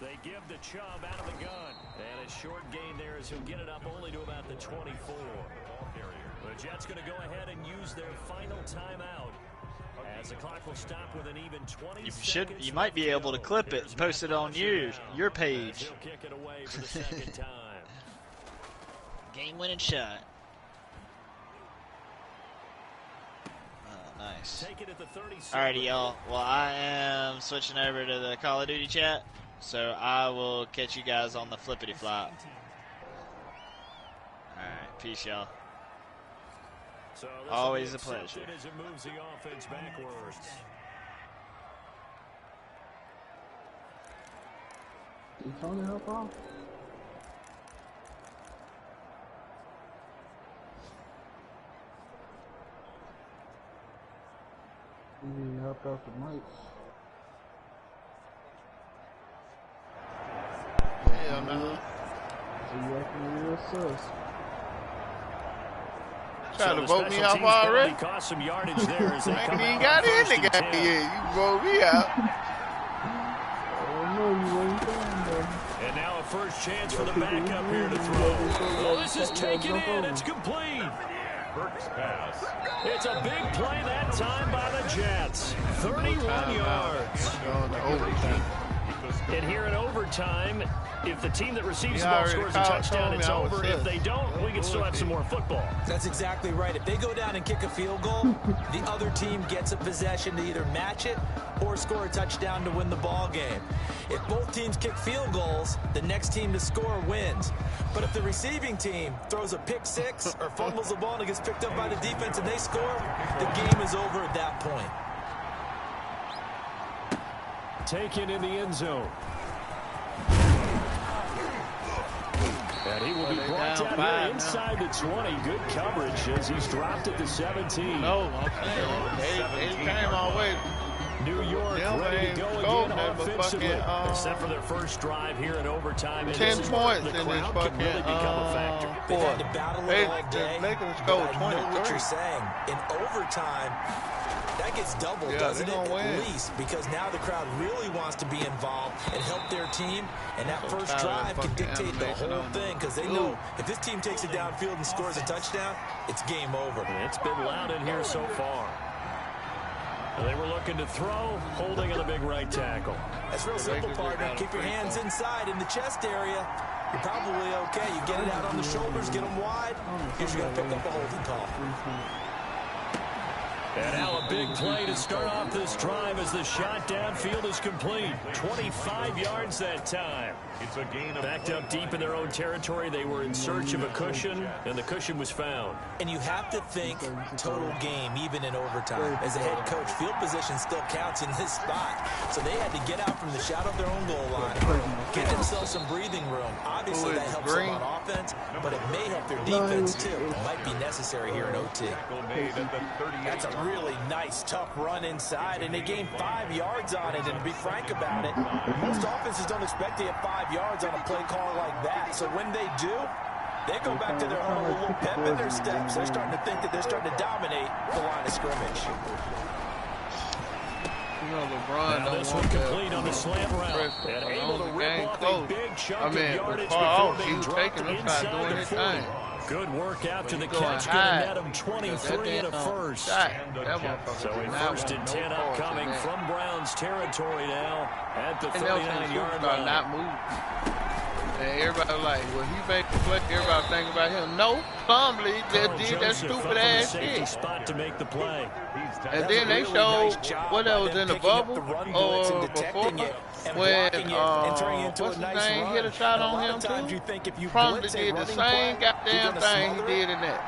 They give the Chubb out of the gun. And a short gain there as he'll get it up only to about the 24. The Jets going to go ahead and use their final timeout. As the clock will stop with an even 20 seconds. You might be able to clip it and post it on your page. He'll kick it away for the second time. Game-winning shot. Oh, nice. Take it at the 37. Alrighty, y'all. Well, I am switching over to the Call of Duty chat, so I will catch you guys on the flippity flop. Alright, peace, y'all. So always a pleasure. As it moves the offense backwards. Did Tony help out? He helped out the mics. Hell no. So you acting real sus. Trying to vote me off already? Cost some yardage there as they come ain't got in the game yet. You vote me out. Oh no, you ain't done though. And now a first chance for the backup here to throw. Oh, this is taken in. It's complete. Burke's pass. It's a big play that time by the Jets. 31 yards. And here in overtime, if the team that receives the ball scores a touchdown, it's over. If they don't, we can still have some more football. That's exactly right. If they go down and kick a field goal, the other team gets a possession to either match it or score a touchdown to win the ball game. If both teams kick field goals, the next team to score wins. But if the receiving team throws a pick six or fumbles the ball and it gets picked up by the defense and they score, the game is over at that point. Taken in the end zone. And he will be brought down here inside the 20. Good coverage as he's dropped at the 17. No, I'm saying they came all way. New York ready to go again offensively. Except for their first drive here in overtime. 10 points in this fucking really become a factor. They've had to battle it all day. Making us go 23. I know what you're saying. In overtime, that gets doubled, doesn't it? At least, because now the crowd really wants to be involved and help their team. And that first drive can dictate the whole thing because they know if this team takes it downfield and scores a touchdown, it's game over. It's been loud in here so far. They were looking to throw, holding on the big right tackle. That's real simple, partner. Keep your hands inside in the chest area. You're probably okay. You get it out on the shoulders, get them wide. You're just going to pick up a holding call. And now a big play to start off this drive as the shot downfield is complete. 25 yards that time. It's a gain of backed up deep in their own territory. They were in search of a cushion, and the cushion was found. And you have to think total game, even in overtime. As a head coach, field position still counts in this spot. So they had to get out from the shadow of their own goal line, get themselves some breathing room. Obviously, that helps them on offense, but it may help their defense, too. It might be necessary here in OT. That's a really nice, tough run inside, and they gained 5 yards on it. And to be frank about it, most offenses don't expect to get 5 yards on a play call like that. So when they do, they go back to their huddle with a little pep in their steps. They're starting to think that they're starting to dominate the line of scrimmage. Now this one complete on the slant route. And able to rip off a big chunk of yardage before being dropped inside the 40. Good work after the catch, giving Adam 23 and a first. So a 1st and 10 upcoming from Browns territory now at the 39-yard line. Not move. And everybody like, well, he made the play. Everybody think about him. No, Plumlee just did that stupid ass shit. Spot to make the play. And then they showed what that was in the bubble or before when what's his name hit a shot on him too. Plumlee did the same goddamn thing he did in that.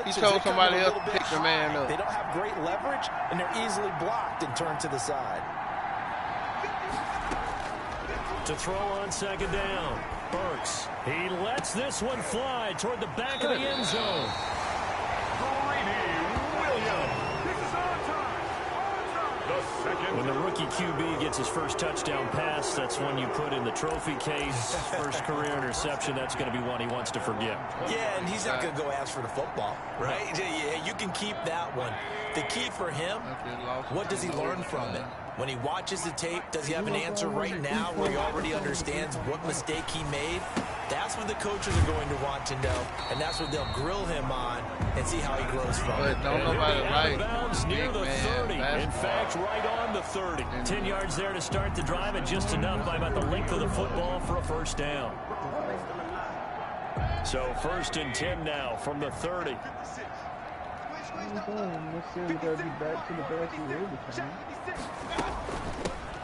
He told somebody else to pick the man up. They don't have great leverage and they're easily blocked and turned to the side. To throw on 2nd down. Burks. He lets this one fly toward the back of the end zone. When the rookie QB gets his first touchdown pass, that's when you put in the trophy case. First career interception, that's going to be one he wants to forget. Yeah, and he's not going to go ask for the football, right? Yeah, you can keep that one. The key for him, what does he learn from it? When he watches the tape, does he have an answer right now where he already understands what mistake he made? That's what the coaches are going to want to know, and that's what they'll grill him on and see how he grows from it. Don't nobody like bounds near the 30. In fact, right on the 30. 10 yards there to start the drive, and just enough by about the length of the football for a 1st down. So 1st and 10 now from the 30.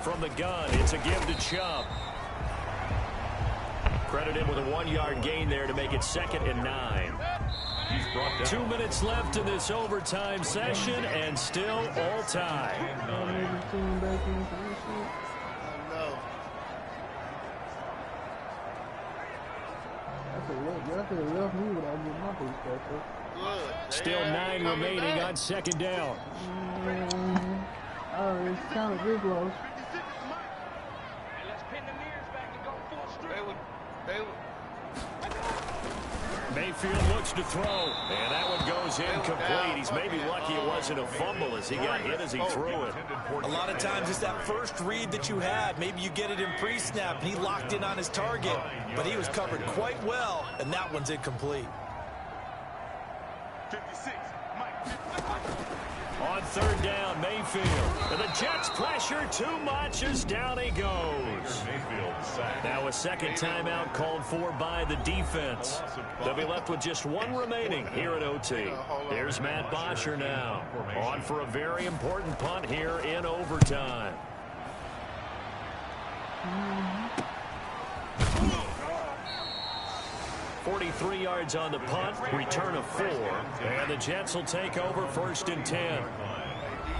From the gun, it's a give to Chubb. Credit him with a 1-yard gain there to make it 2nd and 9. 2 minutes left in this overtime session, and still all tied. Still 9 remaining on 2nd down. It's kind of big loss. Mayfield looks to throw, and that one goes incomplete. He's maybe lucky it wasn't a fumble as he got hit as he threw it. A lot of times it's that first read that you have. Maybe you get it in pre-snap, and he locked in on his target, but he was covered quite well, and that one's incomplete. On 3rd down, Mayfield. And the Jets pressure too much as down he goes. Now a 2nd timeout called for by the defense. They'll be left with just 1 remaining here at OT. Here's Matt Bosher now. On for a very important punt here in overtime. 43 yards on the punt, return of 4, and the Jets will take over 1st and 10.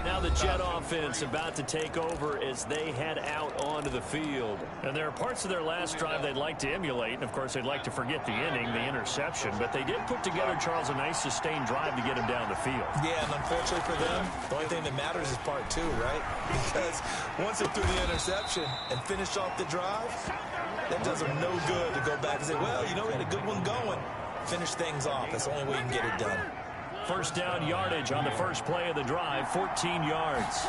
Now the Jet offense about to take over as they head out onto the field. And there are parts of their last drive they'd like to emulate, and of course they'd like to forget the inning, the interception, but they did put together, Charles, a nice sustained drive to get him down the field. Yeah, and unfortunately for them, the only thing that matters is part 2, right? Because once they threw the interception and finished off the drive, that does them no good to go back and say, well, you know, we had a good one going. Finish things off. That's the only way you can get it done. 1st down yardage on the first play of the drive, 14 yards.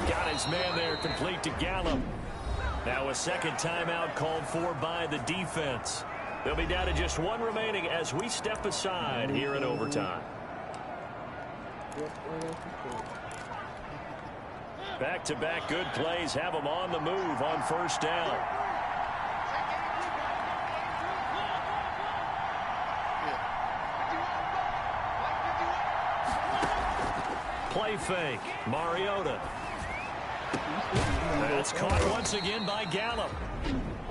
Got his man there, complete to Gallup. Now a 2nd timeout called for by the defense. They'll be down to just one remaining as we step aside here in overtime. Back-to-back good plays have them on the move on first down. Play fake. Mariota. That's caught once again by Gallup.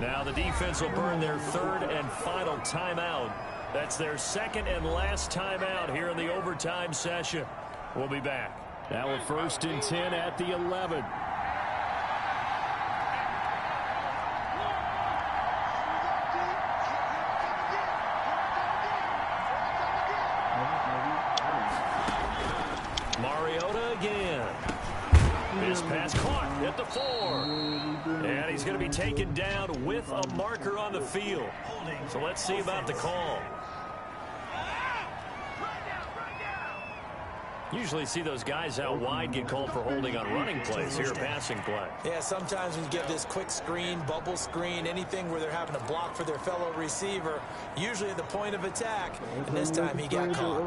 Now the defense will burn their third and final timeout. That's their second and last timeout here in the overtime session. We'll be back. Now we're 1st and 10 at the 11. Mariota again. This pass caught at the 4. And he's going to be taken down with a marker on the field. So let's see about the call. Usually see those guys out wide get called for holding on running plays. Here, passing play. Yeah, sometimes when you get this quick screen, bubble screen, anything where they're having to block for their fellow receiver, usually at the point of attack, and this time he got caught.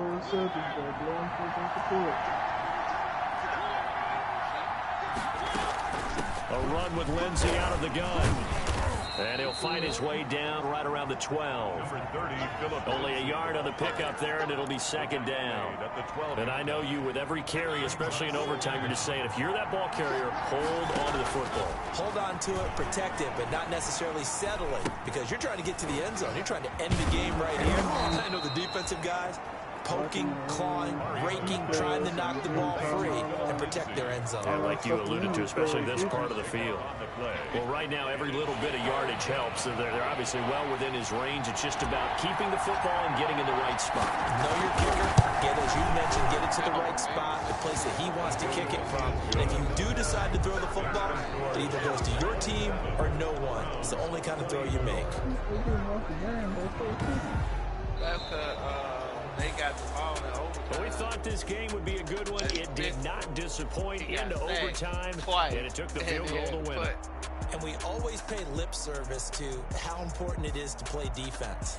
A run with Lindsey out of the gun. And he'll fight his way down right around the 12. Only a yard on the pickup there, and it'll be 2nd down. And I know you, with every carry, especially in overtime, you're just saying, if you're that ball carrier, hold on to the football. Hold on to it, protect it, but not necessarily settle it, because you're trying to get to the end zone. You're trying to end the game right here. I know the defensive guys poking, clawing, raking, trying to knock the ball free and protect their end zone. Yeah, like you alluded to, especially this part of the field. Well, right now, every little bit of yardage helps. They're obviously well within his range. It's just about keeping the football and getting in the right spot. Know your kicker. Get, as you mentioned, get it to the right spot, the place that he wants to kick it from. And if you do decide to throw the football, it either goes to your team or no one. It's the only kind of throw you make. They got the ball in overtime. Well, we thought this game would be a good one. It did not disappoint into overtime, and it took the field goal to win it. And we always pay lip service to how important it is to play defense.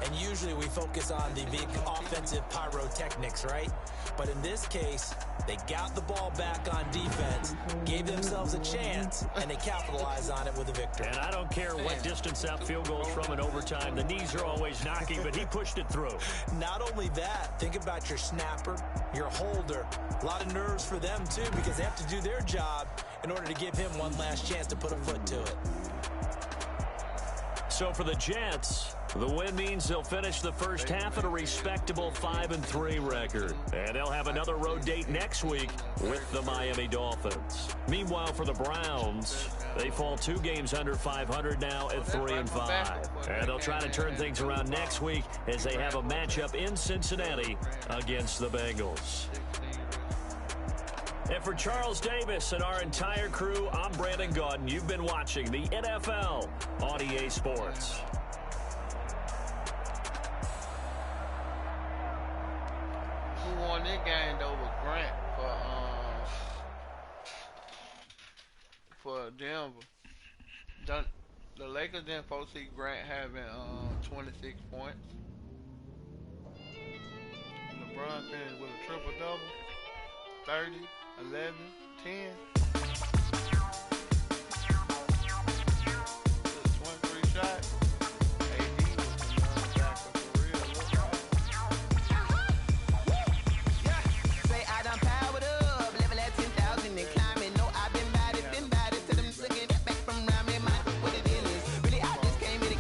And usually we focus on the big offensive pyrotechnics, right? But in this case, they got the ball back on defense, gave themselves a chance, and they capitalized on it with a victory. And I don't care what distance that field goes from in overtime. The knees are always knocking, but he pushed it through. Not only that, think about your snapper, your holder. A lot of nerves for them, too, because they have to do their job in order to give him one last chance to put a foot to it. So for the Jets, the win means they'll finish the first half at a respectable 5-3 record. And they'll have another road date next week with the Miami Dolphins. Meanwhile, for the Browns, they fall 2 games under 500 now at 3-5. And they'll try to turn things around next week as they have a matchup in Cincinnati against the Bengals. And for Charles Davis and our entire crew, I'm Brandon Gaudin. You've been watching the NFL on EA Sports. Who won that game though was Grant for Denver. The Lakers didn't foresee Grant having 26 points. LeBron finished with a triple-double, 30, 11, 10. 23 shots. AD was back for real. Say I done powered up, level at 10,000 and climbing. No, I've been bad it to them looking back from around me. Mind what it is. Really, I just came here to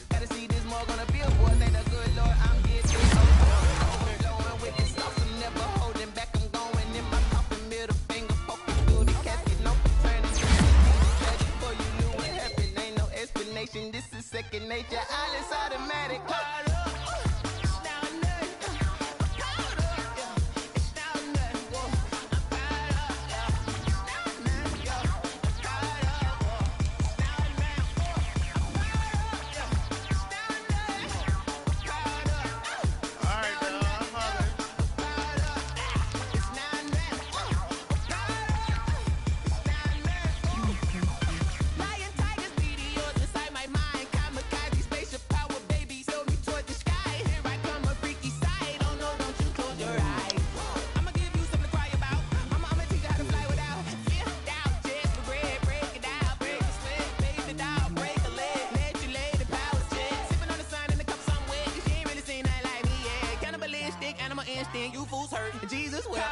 gotta see this more gonna be a boy. Thank the good Lord, I'm getting overflowing with this stuff. I'm never holding back. I'm going in my coffin, middle finger poking through the casket. No turning before you knew what happened. Ain't no explanation. This is second nature. All is automatic. Lion, tigers, meteors inside my mind. Kamikaze, spaceship power, baby. understand you fools hurt. Jesus will.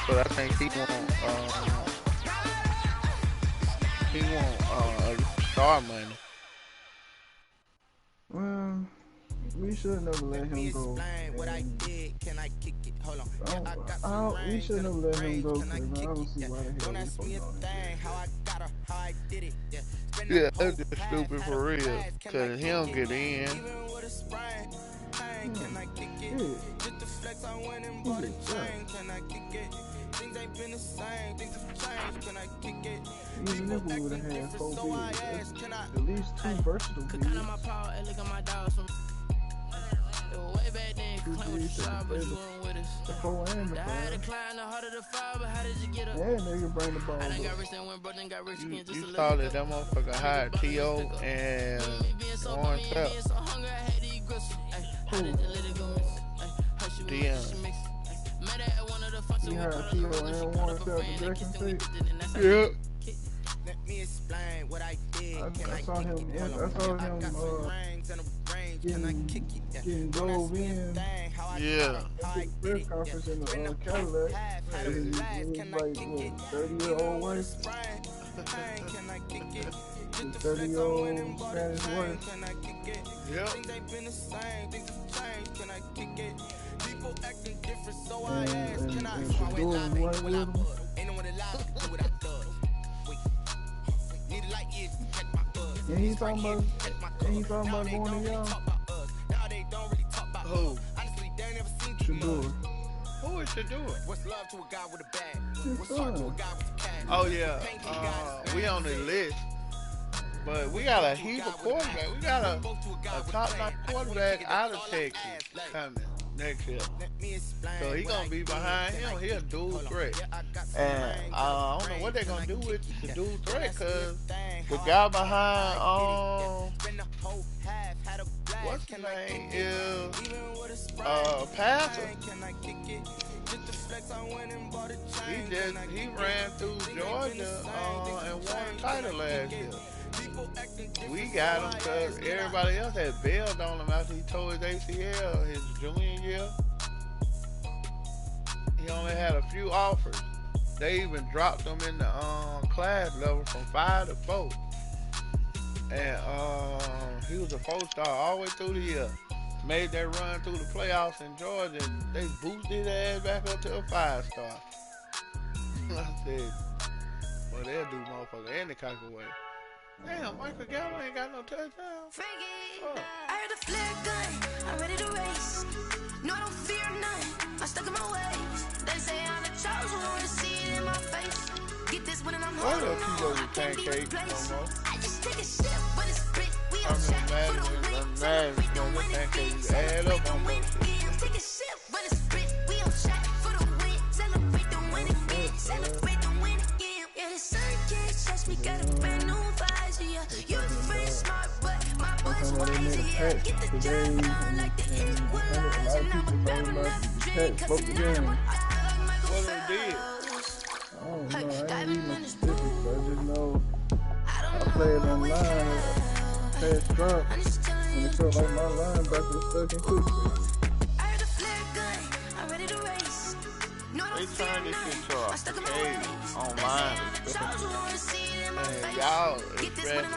But I think he want star money. Well, we should never let him go. We should never let him go because I don't see why the hell we fucking on him. Yeah, that's just stupid for real. Cause he don't get in. Even if we would have had 4 bigs, at least 2 versatile bigs. 2 bigs the 4 and the 5. And they can bring the ball up. You saw that motherfucker hired T.O. and Warren Sapp. Dion. He hired T.O. and Warren Sapp to Jackson State. Yeah. I saw him getting drove in. Yeah. Press conference in the Cadillac. It was like, what, 30-year-old wife? The 30-year-old Spanish wife. Yep. And Shador was right with him. And he talking about going to y'all. Who? Shador. Who is Shador? His son. Oh yeah. We on the list. But we got a heap of quarterback. We got a top-notch quarterback out of Texas coming next year. So he gonna be behind him. He a dual threat. And I don't know what they gonna do with the dual threat, cause the guy behind what's his name is Passer. He ran through Georgia and won the title last year. We got him because everybody else had bailed on him after he tore his ACL his junior year. He only had a few offers. They even dropped him in the class level from 5 to 4. And he was a 4-star all the way through the year. Made that run through the playoffs in Georgia, and they boosted his ass back up to a 5-star. I said, well, they'll do motherfucker any kind of way. Damn, Michael Gallup ain't got no touchdown. Oh. I heard the flare gun, I'm ready to race. No, I don't fear none, I'm stuck in my ways. They say I'm the chosen one to see it in my face. Get this when I'm holding on, I can't be replaced. I just take a sip when it's split, we all chat for the win. Celebrate the winning game, celebrate the winning game. Take a sip when it's split, we all chat for the win. Celebrate the winning game, celebrate the winning game. Yeah, the sun can't touch me, got a brand new visor, yeah. You're pretty smart, but my boy's wiser, yeah. Get the job done like the equalizer. Now I'm grabbing up the drink, cause now I'm what it did? I don't know. I ain't even specific. I just know I played online past drop when it felt like my linebacker was stuck in quicksand. They turned this shit to a arcade online. Man, y'all y'all especially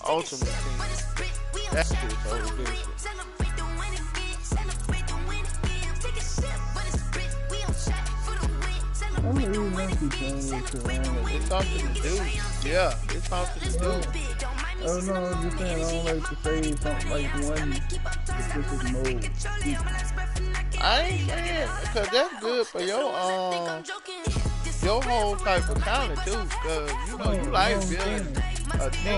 Ultimate Team. That shit so ridiculous. It's something to do. Yeah, it's something to do. I don't know, I'm just saying, I don't like to say something like one specific mode. I ain't saying, because that's good for your whole type of talent too, because you know you like building a team.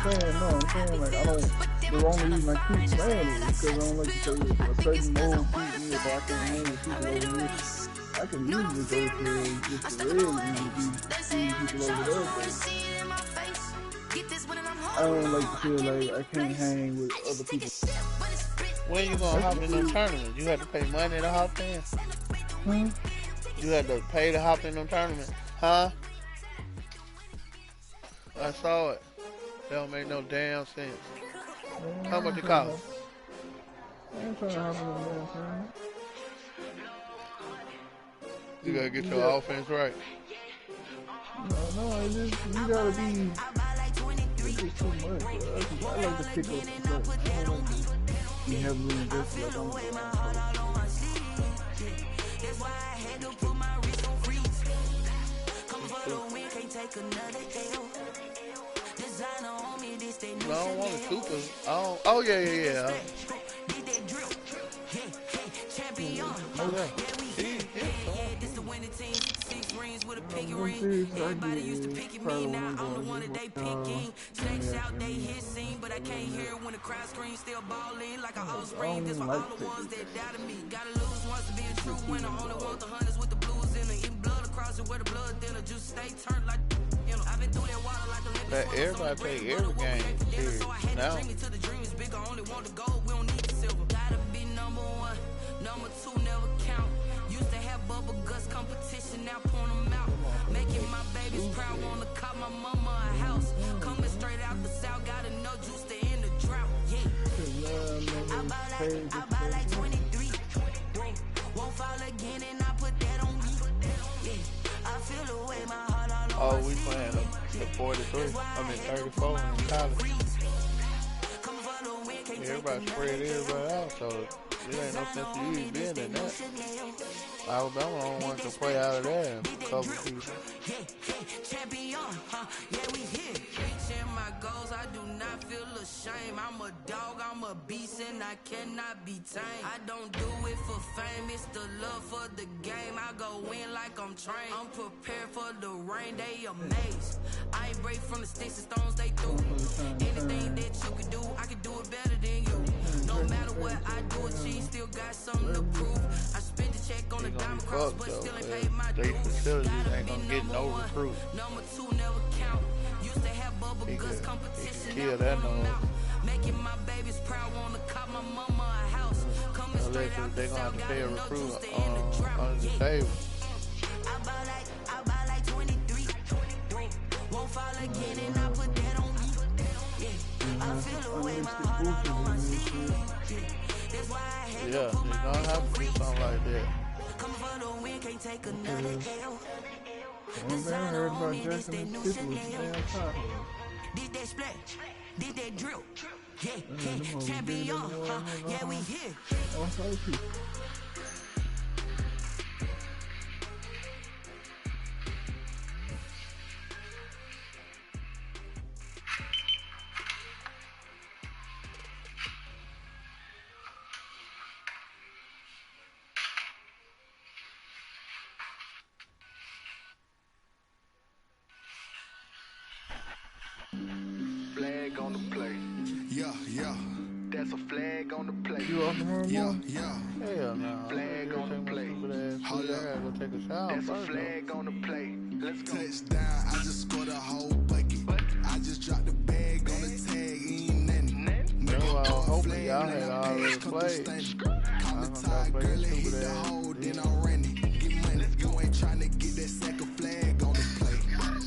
I'm saying like I don't, the only reason I keep playing it is because I don't like to say a certain mode keep me if I can hang with people over here. I can usually go to just the red and be people over there, but I don't like to feel like I can't hang with other people. When you gonna hop in them tournaments? You have to pay money to hop in? You had to pay to hop in them tournaments? Huh? I saw it. That don't make no damn sense. How much it cost? I ain't trying to hop in them damn tournaments. You gotta get your offense right. No, it's just, you gotta be, it's just too much, bro. I like to pick up the stuff. I don't like to be heavily invested like I'm I don't want a Cooper. Oh, yeah. Everybody used to pick at me, now I'm the one that they picking. Snakes out, they hit scene, but I can't hear it when the crowd screams. Still balling like an offspring. This for all the ones that doubted me. Gotta lose once to be true when I only want the hunters with the blues in it. Eating blood across it where the blood thinner. Just stay turned like, you know, I've been through that water like a liquor. Let everybody take every game serious now. To the dream is bigger, only want the gold, we don't need the silver. Gotta be number one, number two never count. Used to have bubble guts competition, now point them out. Making my babies proud, wanna cop my mama a house. Coming straight out the south, got enough juice to end the drought. Yeah. I buy like 23. Won't fall again and I put that on me. Yeah. I feel the way my heart all over. Oh, we playing the 43. I mean 34 in college. Everybody spread everybody out, so there ain't no sense to you being in that. Alabama don't want to play out of there and cover people. Champion, yeah, we here. Reaching my goals, I do not feel ashamed. I'm a dog, I'm a beast, and I cannot be tamed. I don't do it for fame, it's the love for the game. I go in like I'm trained. I'm prepared for the rain, they amazed. I ain't break from the sticks and stones, they through. Anything that you can do, I can do it better than you. No matter what I do, achieve, still got something to prove. I spent the check on the diamond cross, but still ain't paid my dues. Facilities ain't gonna get no recruit. Number two never count. Used to have bubble guts competition. Kill that no. Making my babies proud, wanna cop my mama a house. Coming straight out they the gonna have south, to pay a got no recruit juice to end the drought. under the table. I buy like 23. Won't fall again and I put that on me. Yeah. I feel the way my heart all on my sleeve. That's why I had Yeah, they gonna have to do something like that. Coming for the win, can't take another L. One thing I heard about Jackson Mississippi was damn top. Did that splash? Did that drill? Yeah, champion, yeah, we here. Oh, sorry, people. Flag on the play. Yeah. That's a flag on the play. You off the room? Yeah. Hell no. Flag on the play. Hold up. I gotta go take a shower That's a first. flag on the play. Let's go. Touchdown, I just scored a whole bucket. I just dropped the bag on the tag, ain't nothing. Meanwhile, hopefully y'all had already played. I'm the tired girl that hit the hole, then I'm running. Get money, you ain't trying to get that second flag on the play.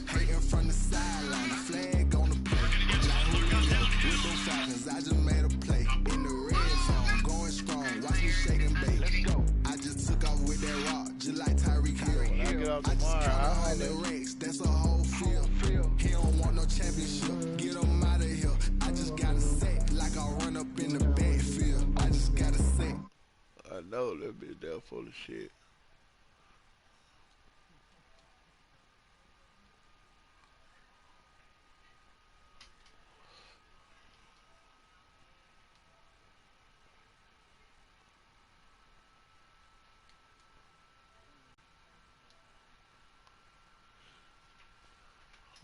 Hating from the sideline, the flag on the play. Like Julio, with them Falcons, I just made a play. In the red zone, going strong, watch me shake and bake. Let's go. I just took off with that rock, just like Tyreek Hill. When I get out tomorrow, I'll holler. fuck that bitch there full of shit.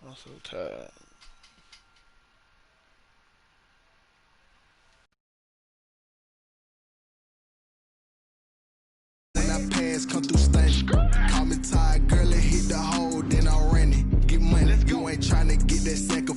I'm so tired. When I pass, come through stunning. Call me tired, girl, and hit the hole, then I ran it. Get money, you ain't tryna get that second.